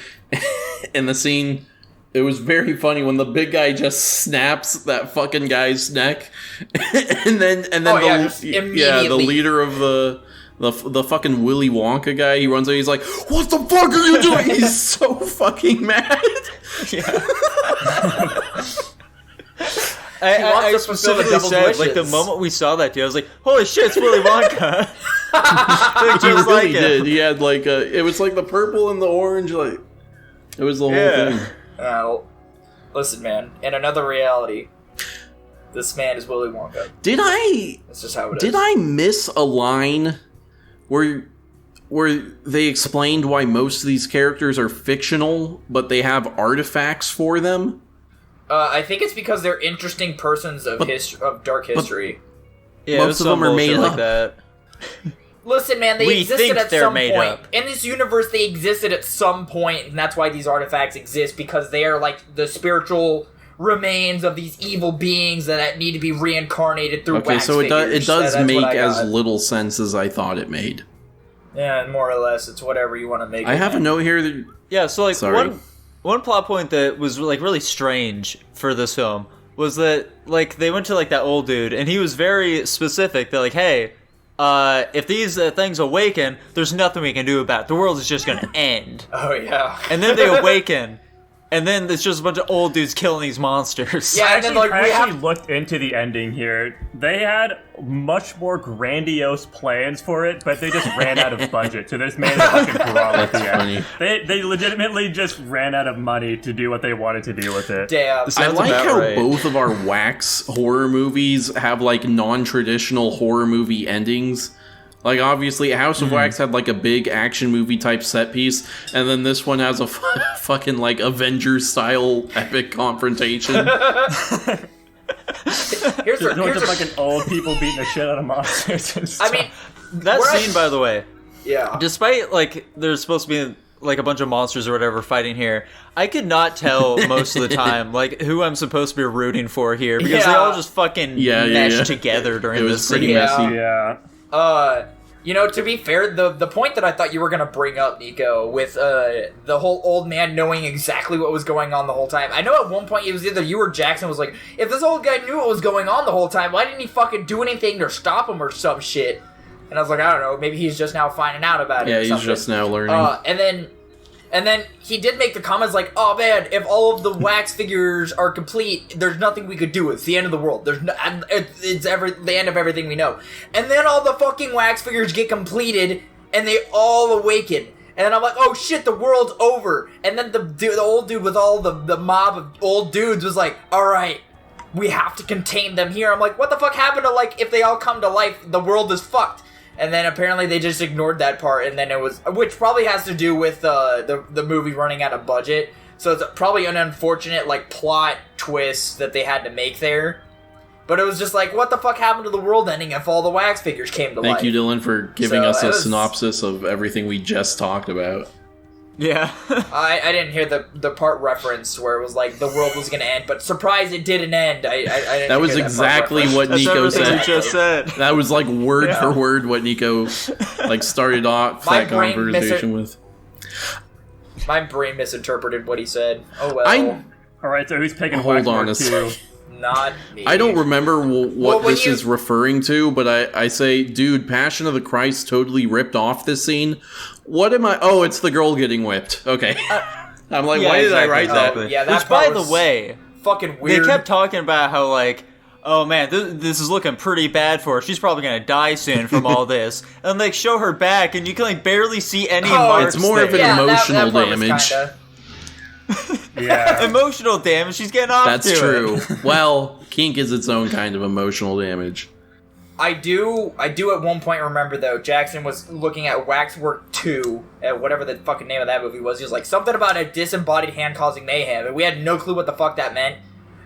[SPEAKER 1] In the scene, it was very funny when the big guy just snaps that fucking guy's neck, and then
[SPEAKER 3] just
[SPEAKER 1] the
[SPEAKER 3] immediately.
[SPEAKER 1] leader of the fucking Willy Wonka guy, he runs out, he's like, "What the fuck are you doing?" He's so fucking mad.
[SPEAKER 3] wants
[SPEAKER 2] I
[SPEAKER 3] to fulfill the
[SPEAKER 2] specifically
[SPEAKER 3] devil's
[SPEAKER 2] said, like, the
[SPEAKER 3] wishes.
[SPEAKER 2] moment we saw that dude, I was like, holy shit, it's Willy Wonka. Like,
[SPEAKER 1] He
[SPEAKER 2] just
[SPEAKER 1] really
[SPEAKER 2] like him.
[SPEAKER 1] did. He had like it was like the purple and the orange, like it was the whole
[SPEAKER 2] Yeah.
[SPEAKER 1] thing.
[SPEAKER 3] Listen, man. In another reality, this man is Willy Wonka.
[SPEAKER 1] Did
[SPEAKER 3] That's just how it is.
[SPEAKER 1] Did I miss a line where they explained why most of these characters are fictional, but they have artifacts for them?
[SPEAKER 3] I think it's because they're interesting persons of of dark history.
[SPEAKER 2] Yeah,
[SPEAKER 1] Most of them are made
[SPEAKER 2] like
[SPEAKER 1] up.
[SPEAKER 2] that.
[SPEAKER 3] Listen, man, they
[SPEAKER 2] We
[SPEAKER 3] existed
[SPEAKER 2] think
[SPEAKER 3] at
[SPEAKER 2] they're
[SPEAKER 3] some
[SPEAKER 2] made
[SPEAKER 3] point.
[SPEAKER 2] up.
[SPEAKER 3] In this universe, they existed at some point, and that's why these artifacts exist, because they are like the spiritual remains of these evil beings that need to be reincarnated through
[SPEAKER 1] Okay,
[SPEAKER 3] wax
[SPEAKER 1] so it
[SPEAKER 3] figures.
[SPEAKER 1] does
[SPEAKER 3] That's
[SPEAKER 1] make
[SPEAKER 3] what I
[SPEAKER 1] as
[SPEAKER 3] got.
[SPEAKER 1] little sense as I thought it made.
[SPEAKER 3] Yeah, more or less, it's whatever you want to make
[SPEAKER 1] I
[SPEAKER 3] it,
[SPEAKER 1] have a
[SPEAKER 3] man.
[SPEAKER 1] note here that
[SPEAKER 2] Yeah, so, like,
[SPEAKER 1] Sorry.
[SPEAKER 2] one plot point that was, like, really strange for this film was that, like, they went to, like, that old dude, and he was very specific. They're like, hey, if these things awaken, there's nothing we can do about it. The world is just gonna end.
[SPEAKER 3] Oh, yeah.
[SPEAKER 2] And then they awaken, and then it's just a bunch of old dudes killing these monsters.
[SPEAKER 3] Yeah, and then, like,
[SPEAKER 4] I
[SPEAKER 3] we
[SPEAKER 4] actually
[SPEAKER 3] have...
[SPEAKER 4] looked into the ending here. They had much more grandiose plans for it, but they just ran out of budget. So this made a fucking brawl at the end. They legitimately just ran out of money to do what they wanted to do with it.
[SPEAKER 3] Damn.
[SPEAKER 1] I
[SPEAKER 2] Sounds
[SPEAKER 1] like
[SPEAKER 2] about
[SPEAKER 1] how
[SPEAKER 2] right.
[SPEAKER 1] both of our wax horror movies have like non-traditional horror movie endings. Like, obviously, House of Wax had like a big action movie type set piece, and then this one has a fucking like Avengers style epic confrontation.
[SPEAKER 3] Here's
[SPEAKER 4] There's
[SPEAKER 3] a,
[SPEAKER 4] fucking old people beating the shit out of monsters and stuff.
[SPEAKER 3] I mean,
[SPEAKER 2] That
[SPEAKER 3] Where I-
[SPEAKER 2] scene, by the way,
[SPEAKER 3] yeah.
[SPEAKER 2] despite, like, there's supposed to be, like, a bunch of monsters or whatever fighting here, I could not tell most of the time, like, who I'm supposed to be rooting for here, because they
[SPEAKER 3] Yeah.
[SPEAKER 2] all just fucking mesh together during
[SPEAKER 1] It was
[SPEAKER 2] this
[SPEAKER 1] pretty
[SPEAKER 2] scene.
[SPEAKER 1] messy.
[SPEAKER 4] yeah.
[SPEAKER 3] You know, to be fair, the point that I thought you were gonna bring up, Nico, with the whole old man knowing exactly what was going on the whole time. I know at one point it was either you or Jackson was like, if this old guy knew what was going on the whole time, why didn't he fucking do anything to stop him or some shit? And I was like, I don't know, maybe he's just now finding out about it.
[SPEAKER 1] Yeah,
[SPEAKER 3] or
[SPEAKER 1] he's
[SPEAKER 3] something.
[SPEAKER 1] just now learning.
[SPEAKER 3] And then And then he did make the comments like, "Oh man, if all of the wax figures are complete, there's nothing we could do. It's the end of the world. There's no, it's the end of everything we know." And then all the fucking wax figures get completed, and they all awaken. And I'm like, "Oh shit, the world's over." And then the old dude with all the mob of old dudes was like, "All right, we have to contain them here." I'm like, "What the fuck happened to like if they all come to life, the world is fucked?" And then apparently they just ignored that part, and then it was, which probably has to do with the movie running out of budget. So it's probably an unfortunate like plot twist that they had to make there. But it was just like, what the fuck happened to the world ending if all the wax figures came to life?
[SPEAKER 1] Thank you, Dylan, for giving us a synopsis of everything we just talked about.
[SPEAKER 2] Yeah.
[SPEAKER 3] I didn't hear the part reference where it was like the world was going to end, but surprise, it didn't end. I didn't
[SPEAKER 1] that was
[SPEAKER 3] hear
[SPEAKER 1] exactly
[SPEAKER 3] that
[SPEAKER 1] what Nico said.
[SPEAKER 2] Just said.
[SPEAKER 1] That was like word for word what Nico like started off that conversation with.
[SPEAKER 3] My brain misinterpreted what he said. Oh well.
[SPEAKER 4] Alright, so who's picking
[SPEAKER 1] Hold on a
[SPEAKER 4] second.
[SPEAKER 1] second.
[SPEAKER 3] Not me.
[SPEAKER 1] I don't remember what this
[SPEAKER 3] you...
[SPEAKER 1] is referring to, but I say, dude, Passion of the Christ totally ripped off this scene. What am I? Oh, it's the girl getting whipped. Okay. I'm like, why did I write that?
[SPEAKER 3] Yeah, that
[SPEAKER 2] Which, by the way,
[SPEAKER 3] fucking weird.
[SPEAKER 2] They kept talking about how, like, oh man, this is looking pretty bad for her. She's probably gonna die soon from all this. And like, show her back, and you can like barely see any marks.
[SPEAKER 1] It's more of an emotional damage.
[SPEAKER 4] Yeah.
[SPEAKER 2] Emotional damage. She's getting off.
[SPEAKER 1] That's true. Well, kink is its own kind of emotional damage.
[SPEAKER 3] I do at one point remember, though, Jackson was looking at Waxwork 2, whatever the fucking name of that movie was. He was like, something about a disembodied hand causing mayhem, and we had no clue what the fuck that meant.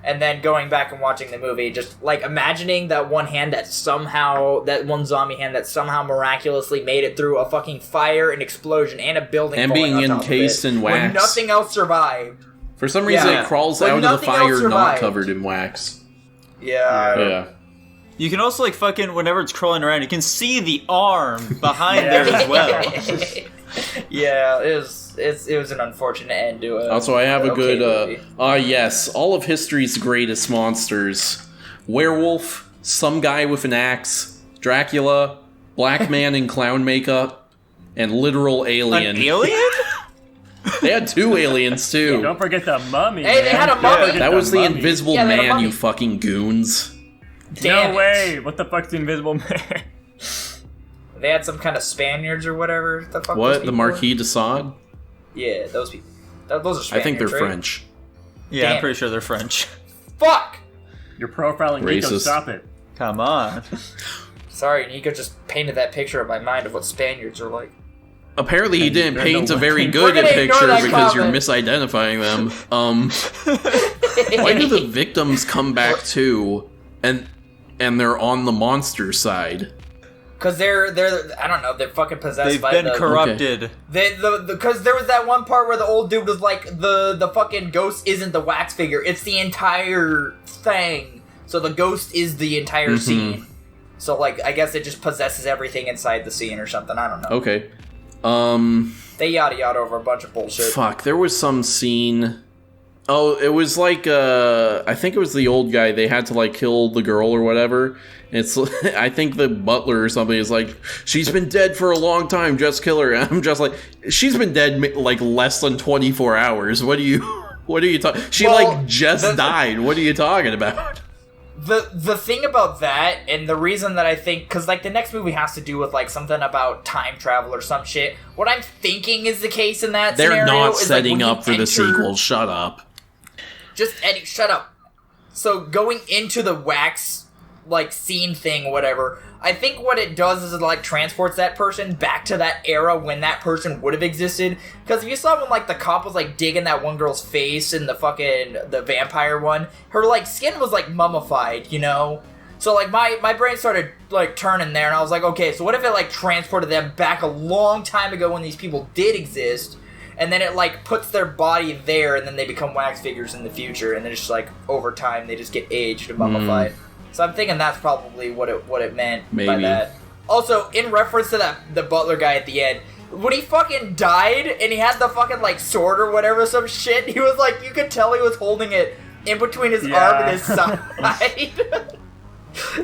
[SPEAKER 3] And then going back and watching the movie, just, like, imagining that one hand that one zombie hand that somehow miraculously made it through a fucking fire, an explosion, and a building
[SPEAKER 1] and
[SPEAKER 3] falling
[SPEAKER 1] being
[SPEAKER 3] on top
[SPEAKER 1] encased
[SPEAKER 3] of it,
[SPEAKER 1] in wax.
[SPEAKER 3] when nothing else survived.
[SPEAKER 1] For some reason, it crawls out of the fire not covered in wax.
[SPEAKER 3] Yeah.
[SPEAKER 1] Yeah.
[SPEAKER 2] You can also, like, fucking, whenever it's crawling around, you can see the arm behind there as well.
[SPEAKER 3] Yeah, it was an unfortunate end to it.
[SPEAKER 1] Also, I have a good, yes, all of history's greatest monsters. Werewolf, some guy with an axe, Dracula, black man in clown makeup, and literal alien.
[SPEAKER 2] An alien?
[SPEAKER 1] They had two aliens, too.
[SPEAKER 4] Don't forget the mummy.
[SPEAKER 3] Hey, they had a mummy.
[SPEAKER 1] That was the Invisible
[SPEAKER 3] Yeah,
[SPEAKER 1] Man, you fucking goons.
[SPEAKER 3] Damn
[SPEAKER 4] no way! What the fuck's the Invisible Man?
[SPEAKER 3] They had some kind of Spaniards or whatever. The fuck
[SPEAKER 1] What? The Marquis de Sade?
[SPEAKER 3] Yeah, those people. Those are Spaniards,
[SPEAKER 1] I think they're
[SPEAKER 3] right?
[SPEAKER 1] French.
[SPEAKER 2] Yeah,
[SPEAKER 3] Damn.
[SPEAKER 2] I'm pretty sure they're French.
[SPEAKER 3] Fuck!
[SPEAKER 4] You're profiling Nico,
[SPEAKER 1] Racist.
[SPEAKER 4] stop it.
[SPEAKER 2] Come on.
[SPEAKER 3] Sorry, Nico just painted that picture in my mind of what Spaniards are like.
[SPEAKER 1] Apparently he didn't
[SPEAKER 4] there's
[SPEAKER 1] paint
[SPEAKER 4] no
[SPEAKER 1] a very
[SPEAKER 4] way.
[SPEAKER 1] good
[SPEAKER 3] We're gonna ignore
[SPEAKER 1] picture
[SPEAKER 3] that
[SPEAKER 1] because you're
[SPEAKER 3] comment.
[SPEAKER 1] misidentifying them. Why do the victims come back too, and they're on the monster side?
[SPEAKER 3] Because they're I don't know, they're fucking possessed
[SPEAKER 2] They've
[SPEAKER 3] by
[SPEAKER 2] been
[SPEAKER 3] the...
[SPEAKER 2] corrupted.
[SPEAKER 3] Because there was that one part where the old dude was like, the fucking ghost isn't the wax figure, it's the entire thing. So the ghost is the entire scene. So, like, I guess it just possesses everything inside the scene or something, I don't know.
[SPEAKER 1] Okay.
[SPEAKER 3] They yada yada over a bunch of bullshit.
[SPEAKER 1] Fuck, there was some scene... Oh, it was like, I think it was the old guy, they had to, like, kill the girl or whatever. It's, I think the butler or something is like, she's been dead for a long time, just kill her. And I'm just like, she's been dead, like, less than 24 hours. What are you talking... She, like, just died. What are you talking about?
[SPEAKER 3] The thing about that, and the reason that I think, because, like, the next movie has to do with, like, something about time travel or some shit. What I'm thinking is the case in that
[SPEAKER 1] They're
[SPEAKER 3] scenario
[SPEAKER 1] not
[SPEAKER 3] is,
[SPEAKER 1] setting
[SPEAKER 3] like, when
[SPEAKER 1] up for
[SPEAKER 3] you
[SPEAKER 1] the
[SPEAKER 3] enter-
[SPEAKER 1] sequel. Shut up.
[SPEAKER 3] Just, Eddie, shut up. So, going into the wax, like, scene thing, whatever, I think what it does is it, like, transports that person back to that era when that person would have existed. Because if you saw when, like, the cop was, like, digging that one girl's face in the vampire one, her, like, skin was, like, mummified, you know? So, like, my brain started, like, turning there, and I was like, okay, so what if it, like, transported them back a long time ago when these people did exist, and then it, like, puts their body there, and then they become wax figures in the future, and then it's just, like, over time, they just get aged and mummified. So I'm thinking that's probably what it meant by
[SPEAKER 1] Maybe.
[SPEAKER 3] that. Also, in reference to the butler guy at the end, when he fucking died and he had the fucking, like, sword or whatever, some shit, he was like, you could tell he was holding it in between his arm and his side.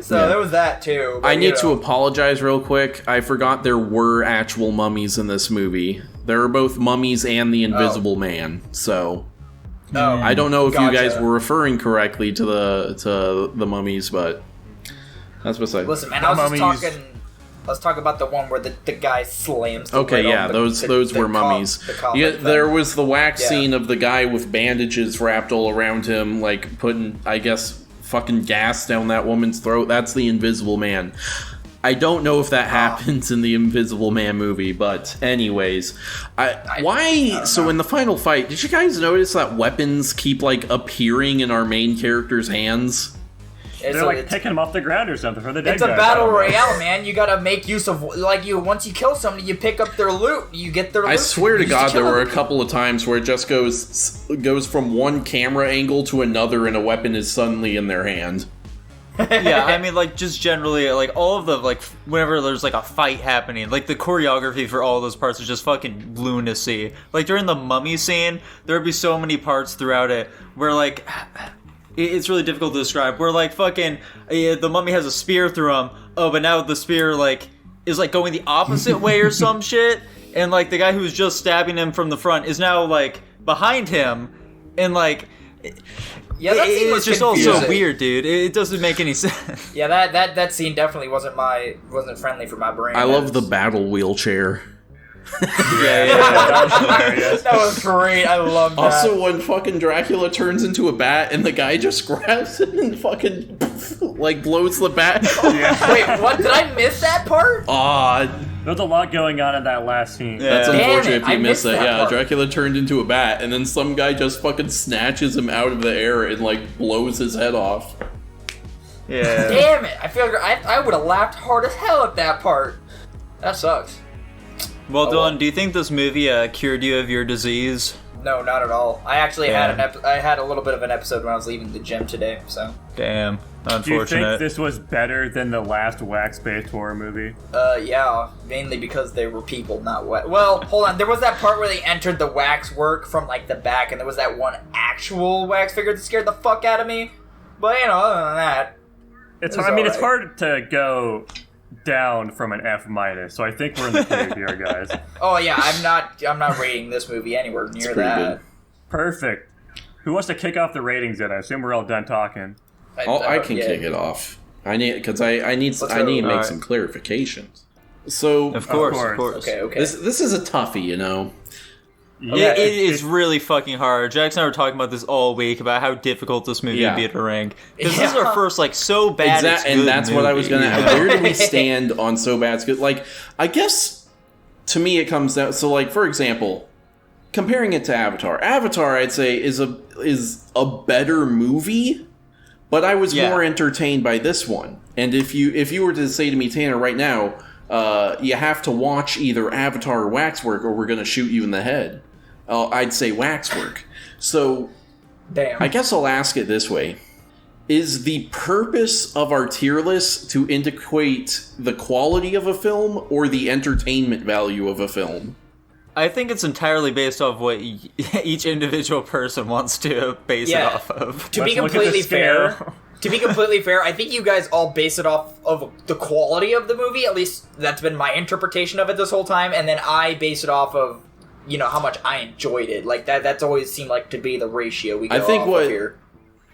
[SPEAKER 3] So there was that too. But,
[SPEAKER 1] I need to apologize real quick. I forgot there were actual mummies in this movie. There are both mummies and the Invisible Man. So
[SPEAKER 3] Oh,
[SPEAKER 1] I don't know if you guys
[SPEAKER 3] gotcha.
[SPEAKER 1] were referring correctly to the mummies, but that's beside.
[SPEAKER 3] Listen, man, I was talking about the one where the guy slams. The
[SPEAKER 1] Okay,
[SPEAKER 3] lid
[SPEAKER 1] yeah,
[SPEAKER 3] on
[SPEAKER 1] those were mummies. Yeah, there was the wax
[SPEAKER 3] Yeah.
[SPEAKER 1] scene of the guy with bandages wrapped all around him, like putting, I guess, fucking gas down that woman's throat. That's the Invisible Man. I don't know if that happens in the Invisible Man movie, but anyways, so in the final fight, did you guys notice that weapons keep like appearing in our main character's hands?
[SPEAKER 4] They're like picking them off the ground or something for the dead
[SPEAKER 3] It's a
[SPEAKER 4] guys.
[SPEAKER 3] battle royale, man. You gotta make use of once you kill somebody, you pick up their loot. You get their loot.
[SPEAKER 1] I swear to
[SPEAKER 3] you
[SPEAKER 1] God,
[SPEAKER 3] kill
[SPEAKER 1] there were a
[SPEAKER 3] them.
[SPEAKER 1] couple of times where it just goes from one camera angle to another, and a weapon is suddenly in their hand.
[SPEAKER 2] Yeah, I mean, like, just generally, like, all of the, like, whenever there's, like, a fight happening, like, the choreography for all those parts is just fucking lunacy. Like, during the mummy scene, there would be so many parts throughout it where, like, it's really difficult to describe, where, like, fucking, the mummy has a spear through him, but now the spear, like, is, like, going the opposite way or some shit, and, like, the guy who was just stabbing him from the front is now, like, behind him, and, like...
[SPEAKER 3] Yeah, that scene was
[SPEAKER 2] it's just all so
[SPEAKER 3] confusing.
[SPEAKER 2] weird, dude. It doesn't make any sense.
[SPEAKER 3] Yeah, that scene definitely wasn't friendly for my brain.
[SPEAKER 1] I love the battle wheelchair.
[SPEAKER 4] That was hilarious.
[SPEAKER 3] That was great. I love that.
[SPEAKER 1] Also, when fucking Dracula turns into a bat and the guy just grabs it and fucking like blows the bat.
[SPEAKER 4] Yeah.
[SPEAKER 3] Wait, what? Did I miss that part?
[SPEAKER 4] There's a lot going on in that last scene.
[SPEAKER 2] Yeah.
[SPEAKER 1] That's
[SPEAKER 3] Damn
[SPEAKER 1] unfortunate
[SPEAKER 3] it,
[SPEAKER 1] if you
[SPEAKER 3] I
[SPEAKER 1] miss
[SPEAKER 3] missed
[SPEAKER 1] it.
[SPEAKER 3] that
[SPEAKER 1] Yeah,
[SPEAKER 3] part.
[SPEAKER 1] Dracula turned into a bat, and then some guy just fucking snatches him out of the air and like blows his head off.
[SPEAKER 2] Yeah.
[SPEAKER 3] Damn it! I feel like I would have laughed hard as hell at that part. That sucks.
[SPEAKER 2] Well,
[SPEAKER 3] Oh,
[SPEAKER 2] Dylan,
[SPEAKER 3] well.
[SPEAKER 2] do you think this movie cured you of your disease?
[SPEAKER 3] No, not at all. I actually
[SPEAKER 2] Yeah.
[SPEAKER 3] had a little bit of an episode when I was leaving the gym today. So,
[SPEAKER 2] Damn.
[SPEAKER 4] Do you think
[SPEAKER 2] Unfortunate.
[SPEAKER 4] this was better than the last wax-based horror movie?
[SPEAKER 3] yeah, mainly because they were people, not what. Well, hold on. There was that part where they entered the waxwork from like the back, and there was that one actual wax figure that scared the fuck out of me. But you know, other than that,
[SPEAKER 4] It's
[SPEAKER 3] was
[SPEAKER 4] I mean, it's
[SPEAKER 3] alright.
[SPEAKER 4] hard to go down from an F minus, so I think we're in the clear here, guys.
[SPEAKER 3] oh yeah, I'm not rating this movie anywhere near
[SPEAKER 1] pretty
[SPEAKER 3] that.
[SPEAKER 1] good.
[SPEAKER 4] Perfect. Who wants to kick off the ratings yet? I assume we're all done talking.
[SPEAKER 1] I can kick it off. I need to make
[SPEAKER 2] Alright.
[SPEAKER 1] some clarifications. So
[SPEAKER 2] Of course,
[SPEAKER 4] course.
[SPEAKER 2] of course.
[SPEAKER 3] Okay.
[SPEAKER 1] this is a toughie, you know.
[SPEAKER 4] Yeah,
[SPEAKER 2] It is really fucking hard. Jax and I were talking about this all week about how difficult this movie
[SPEAKER 1] Yeah.
[SPEAKER 2] would be to rank. Because this is
[SPEAKER 3] Yeah.
[SPEAKER 2] our first, like, so bad it's good
[SPEAKER 1] And that's what I was
[SPEAKER 2] movie.
[SPEAKER 1] gonna ask. Where do we stand on so bad it's good? Like, I guess to me it comes down. So, like, for example, comparing it to Avatar. Avatar, I'd say is a better movie, but I was
[SPEAKER 2] Yeah.
[SPEAKER 1] more entertained by this one. And if you were to say to me, Tanner, right now, you have to watch either Avatar or Waxwork, or we're gonna shoot you in the head. I'd say Waxwork. So
[SPEAKER 3] Damn.
[SPEAKER 1] I guess I'll ask it this way. Is the purpose of our tier list to indicate the quality of a film or the entertainment value of a film?
[SPEAKER 2] I think it's entirely based off what each individual person wants to base
[SPEAKER 3] Yeah.
[SPEAKER 2] it off of.
[SPEAKER 3] To be
[SPEAKER 4] Let's look at the
[SPEAKER 3] completely fair,
[SPEAKER 4] scale.
[SPEAKER 3] to be completely fair, I think you guys all base it off of the quality of the movie. At least that's been my interpretation of it this whole time, and then I base it off of, you know, how much I enjoyed it. Like that's always seemed like to be the ratio we go
[SPEAKER 1] I think
[SPEAKER 3] off
[SPEAKER 1] what-
[SPEAKER 3] of here.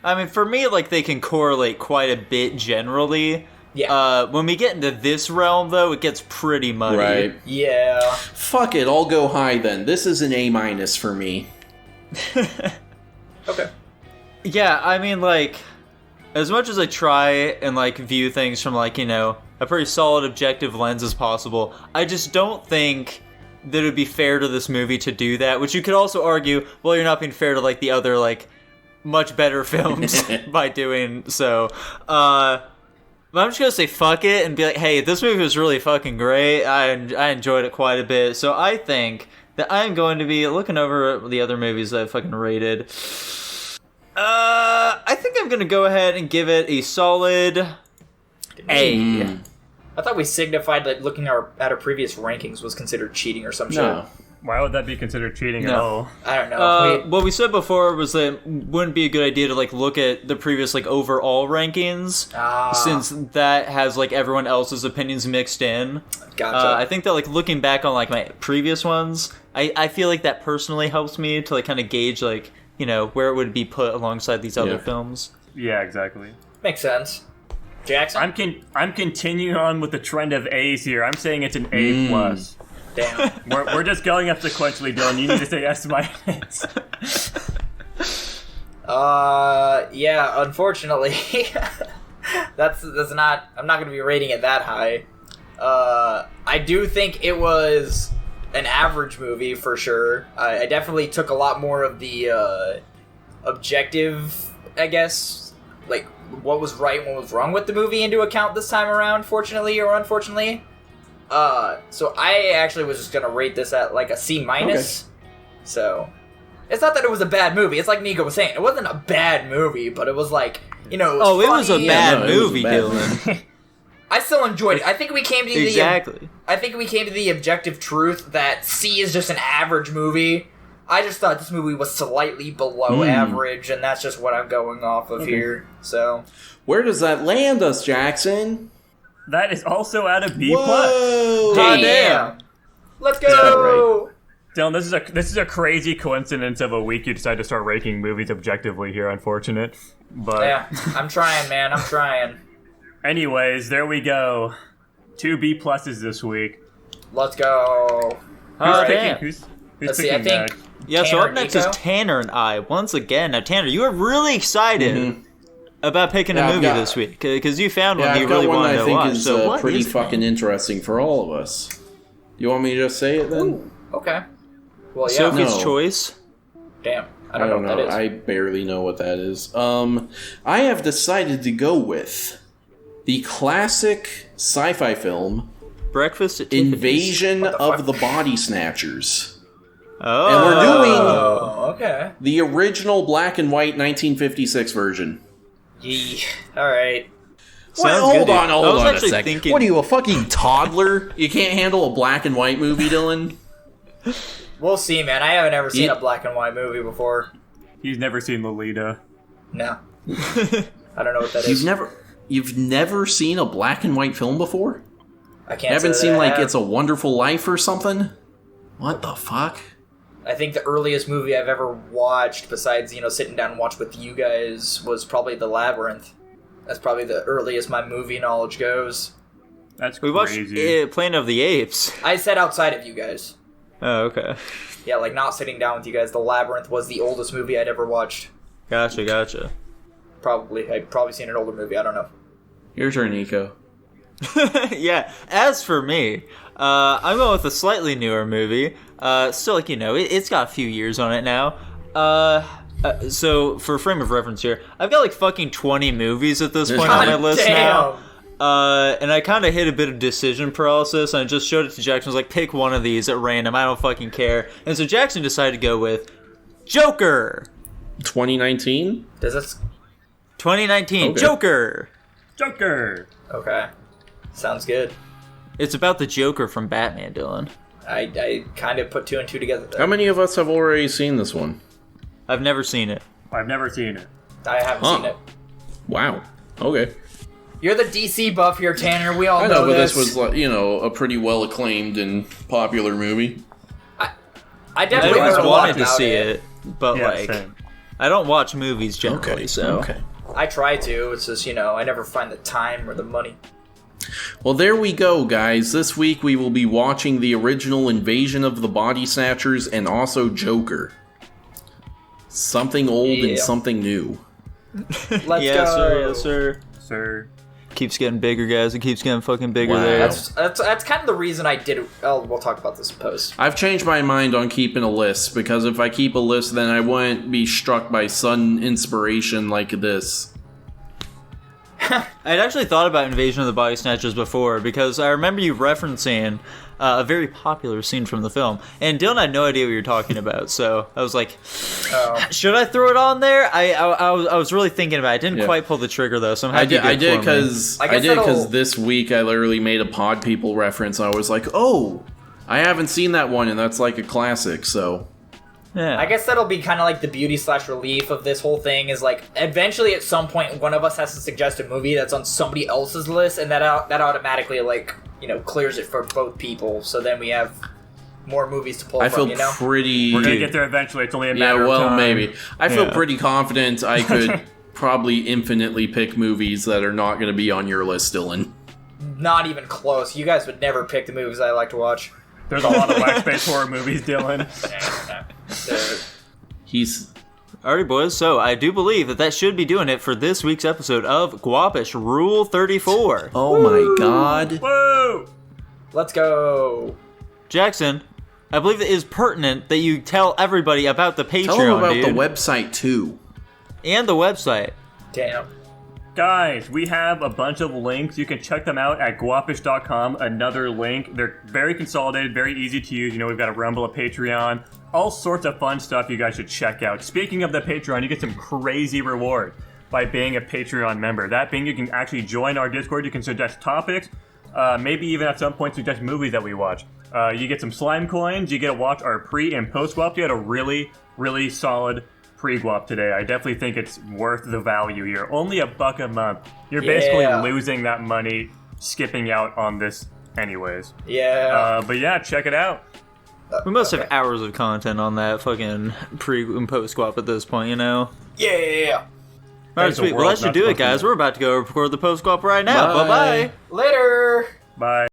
[SPEAKER 2] I mean, for me, like, they can correlate quite a bit generally.
[SPEAKER 3] Yeah.
[SPEAKER 2] When we get into this realm, though, it gets pretty muddy.
[SPEAKER 1] Right.
[SPEAKER 3] Yeah.
[SPEAKER 1] Fuck it, I'll go high then. This is an A- for me.
[SPEAKER 3] Okay.
[SPEAKER 2] Yeah, I mean, like, as much as I try and, like, view things from, like, you know, a pretty solid objective lens as possible, I just don't think that it would be fair to this movie to do that, which you could also argue, well, you're not being fair to, like, the other, like, much better films by doing so. But I'm just gonna say fuck it and be like, hey, this movie was really fucking great. I enjoyed it quite a bit. So I think that I'm going to be looking over the other movies that I fucking rated. I think I'm gonna go ahead and give it a solid A.
[SPEAKER 3] I thought we signified that looking at our previous rankings was considered cheating or some shit.
[SPEAKER 1] No.
[SPEAKER 4] Why would that be considered cheating at
[SPEAKER 2] No.
[SPEAKER 4] all?
[SPEAKER 3] I don't know.
[SPEAKER 2] What we said before was that it wouldn't be a good idea to like look at the previous like overall rankings, since that has like everyone else's opinions mixed in.
[SPEAKER 3] Gotcha.
[SPEAKER 2] I think that like looking back on like my previous ones, I feel like that personally helps me to like kind of gauge like, you know, where it would be put alongside these other films.
[SPEAKER 4] Yeah, exactly.
[SPEAKER 3] Makes sense. Jackson?
[SPEAKER 4] I'm continuing on with the trend of A's here. I'm saying it's an A plus.
[SPEAKER 3] Damn.
[SPEAKER 4] We're just going up sequentially, Dylan. You need to say S minus.
[SPEAKER 3] Yeah, unfortunately. that's not, I'm not going to be rating it that high. I do think it was an average movie for sure. I definitely took a lot more of the objective, I guess, like what was right and what was wrong with the movie into account this time around, fortunately or unfortunately. So I actually was just gonna rate this at like a C minus. Okay. So it's not that it was a bad movie. It's like Nico was saying, it wasn't a bad movie, but it was like, you know, it was
[SPEAKER 2] a bad movie, Dylan.
[SPEAKER 3] I still enjoyed it. I think we came to the objective truth that C is just an average movie. I just thought this movie was slightly below average, and that's just what I'm going off of here. So,
[SPEAKER 1] where does that land us, Jackson?
[SPEAKER 4] That is also at a B+.
[SPEAKER 1] Whoa!
[SPEAKER 3] Damn! Let's go!
[SPEAKER 4] Right. Dylan, this is a crazy coincidence of a week you decide to start ranking movies objectively here. Unfortunate, but
[SPEAKER 3] yeah, I'm trying, man. I'm trying.
[SPEAKER 4] Anyways, there we go. 2 B pluses this week.
[SPEAKER 3] Let's go.
[SPEAKER 4] Who's
[SPEAKER 3] Let's
[SPEAKER 4] picking
[SPEAKER 3] see, I think
[SPEAKER 4] that?
[SPEAKER 2] Yeah, so
[SPEAKER 3] Tanner,
[SPEAKER 2] up next
[SPEAKER 3] Nico?
[SPEAKER 2] is Tanner and I. Once again, now Tanner, you are really excited about picking a movie this week because you found one you really wanted to watch.
[SPEAKER 1] Is,
[SPEAKER 2] so what
[SPEAKER 1] pretty
[SPEAKER 2] is
[SPEAKER 1] fucking interesting for all of us. You want me to just say it then?
[SPEAKER 3] Ooh, okay. Well, yeah.
[SPEAKER 2] Sophie's Choice.
[SPEAKER 3] Damn, I don't know what that is.
[SPEAKER 1] I barely know what that is. I have decided to go with the classic sci-fi film
[SPEAKER 2] Breakfast at Tiffany's.
[SPEAKER 1] Invasion of the Body Snatchers.
[SPEAKER 2] Oh.
[SPEAKER 1] And we're
[SPEAKER 3] doing
[SPEAKER 1] the original black and white 1956 version.
[SPEAKER 3] Alright.
[SPEAKER 1] Hold on a second.
[SPEAKER 2] Thinking...
[SPEAKER 1] What are you, a fucking toddler? You can't handle a black and white movie, Dylan?
[SPEAKER 3] We'll see, man. I haven't ever seen a black and white movie before.
[SPEAKER 4] He's never seen Lolita.
[SPEAKER 3] No. I don't know what that is.
[SPEAKER 1] You've never seen a black and white film before?
[SPEAKER 3] I can't.
[SPEAKER 1] You haven't
[SPEAKER 3] say
[SPEAKER 1] seen
[SPEAKER 3] that I
[SPEAKER 1] like
[SPEAKER 3] have.
[SPEAKER 1] It's a Wonderful Life or something? What the fuck?
[SPEAKER 3] I think the earliest movie I've ever watched, besides, sitting down and watch with you guys, was probably The Labyrinth. That's probably the earliest my movie knowledge goes.
[SPEAKER 4] That's
[SPEAKER 2] we
[SPEAKER 4] crazy.
[SPEAKER 2] watched Planet of the Apes.
[SPEAKER 3] I said outside of you guys.
[SPEAKER 2] Oh, okay.
[SPEAKER 3] Yeah, like not sitting down with you guys. The Labyrinth was the oldest movie I'd ever watched.
[SPEAKER 2] Gotcha.
[SPEAKER 3] I'd probably seen an older movie. I don't know.
[SPEAKER 1] Your turn, Nico.
[SPEAKER 2] Yeah, as for me, I'm going with a slightly newer movie. Still, it's got a few years on it now. So, for a frame of reference here, I've got like fucking 20 movies at this point on my list now. And I kind of hit a bit of decision paralysis, and I just showed it to Jackson. I was like, pick one of these at random, I don't fucking care. And so Jackson decided to go with Joker!
[SPEAKER 1] 2019?
[SPEAKER 3] Does this...
[SPEAKER 2] 2019,
[SPEAKER 1] okay.
[SPEAKER 4] Joker!
[SPEAKER 3] Okay. Sounds good.
[SPEAKER 2] It's about the Joker from Batman, Dylan.
[SPEAKER 3] I kind of put two and two together there.
[SPEAKER 1] How many of us have already seen this one?
[SPEAKER 2] I've never seen it.
[SPEAKER 4] I've never seen it.
[SPEAKER 3] I haven't seen it.
[SPEAKER 1] Wow. Okay.
[SPEAKER 3] You're the DC buff here, Tanner. We all
[SPEAKER 1] I know, but
[SPEAKER 3] this.
[SPEAKER 1] this was, a pretty well acclaimed and popular movie.
[SPEAKER 3] I definitely
[SPEAKER 2] I always
[SPEAKER 3] heard a lot
[SPEAKER 2] wanted to
[SPEAKER 3] about
[SPEAKER 2] see it, but
[SPEAKER 4] same.
[SPEAKER 2] I don't watch movies generally,
[SPEAKER 1] Okay.
[SPEAKER 3] I try to. It's just, I never find the time or the money.
[SPEAKER 1] Well, there we go, guys. This week we will be watching the original Invasion of the Body Snatchers and also Joker. Something old and something new.
[SPEAKER 3] Let's go.
[SPEAKER 2] Yes,
[SPEAKER 4] Sir.
[SPEAKER 2] Keeps getting bigger, guys. It keeps getting fucking bigger
[SPEAKER 1] Wow.
[SPEAKER 2] there.
[SPEAKER 3] That's kind of the reason I did it. We'll talk about this in post.
[SPEAKER 1] I've changed my mind on keeping a list, because if I keep a list, then I wouldn't be struck by sudden inspiration like this.
[SPEAKER 2] I'd actually thought about Invasion of the Body Snatchers before, because I remember you referencing a very popular scene from the film, and Dylan had no idea what you were talking about, so I was like, should I throw it on there? I was really thinking about it. I didn't quite pull the trigger, though, so I'm happy
[SPEAKER 1] I did because
[SPEAKER 3] I did because
[SPEAKER 1] this week I literally made a Pod People reference, and I was like, oh, I haven't seen that one, and that's like a classic, so...
[SPEAKER 2] Yeah.
[SPEAKER 3] I guess that'll be kind of like the beauty/relief of this whole thing is like eventually at some point one of us has to suggest a movie that's on somebody else's list, and that automatically like clears it for both people. So then we have more movies to pull
[SPEAKER 1] I
[SPEAKER 3] from.
[SPEAKER 1] feel pretty.
[SPEAKER 4] We're gonna get there eventually. It's only a matter of time.
[SPEAKER 1] Maybe. I feel pretty confident I could probably infinitely pick movies that are not going to be on your list, Dylan.
[SPEAKER 3] Not even close. You guys would never pick the movies I like to watch.
[SPEAKER 4] There's a lot of wax-based horror movies, Dylan.
[SPEAKER 1] He's...
[SPEAKER 2] Alrighty, boys. So I do believe that should be doing it for this week's episode of Guapish Rule 34.
[SPEAKER 1] Oh my god.
[SPEAKER 4] Whoa!
[SPEAKER 3] Let's go.
[SPEAKER 2] Jackson, I believe it is pertinent that you tell everybody about the Patreon,
[SPEAKER 1] Tell them about
[SPEAKER 2] dude.
[SPEAKER 1] the website, too.
[SPEAKER 2] And the website.
[SPEAKER 3] Damn.
[SPEAKER 4] Guys, we have a bunch of links. You can check them out at guapish.com. Another link. They're very consolidated, very easy to use. We've got a Rumble, a Patreon, all sorts of fun stuff you guys should check out. Speaking of the Patreon, you get some crazy reward by being a Patreon member. That being, you can actually join our Discord. You can suggest topics, maybe even at some point suggest movies that we watch. You get some slime coins. You get to watch our pre and post guap. You had a really, really solid pre-guap today. I definitely think it's worth the value here. Only $1 a month. You're basically losing that money skipping out on this anyways.
[SPEAKER 3] Yeah.
[SPEAKER 4] But yeah, check it out.
[SPEAKER 2] We must have hours of content on that fucking pre and post guap at this point,
[SPEAKER 3] Yeah.
[SPEAKER 2] Alright, sweet. Well, that should do it, guys. We're about to go record the post guap right now. Bye-bye.
[SPEAKER 3] Later.
[SPEAKER 4] Bye.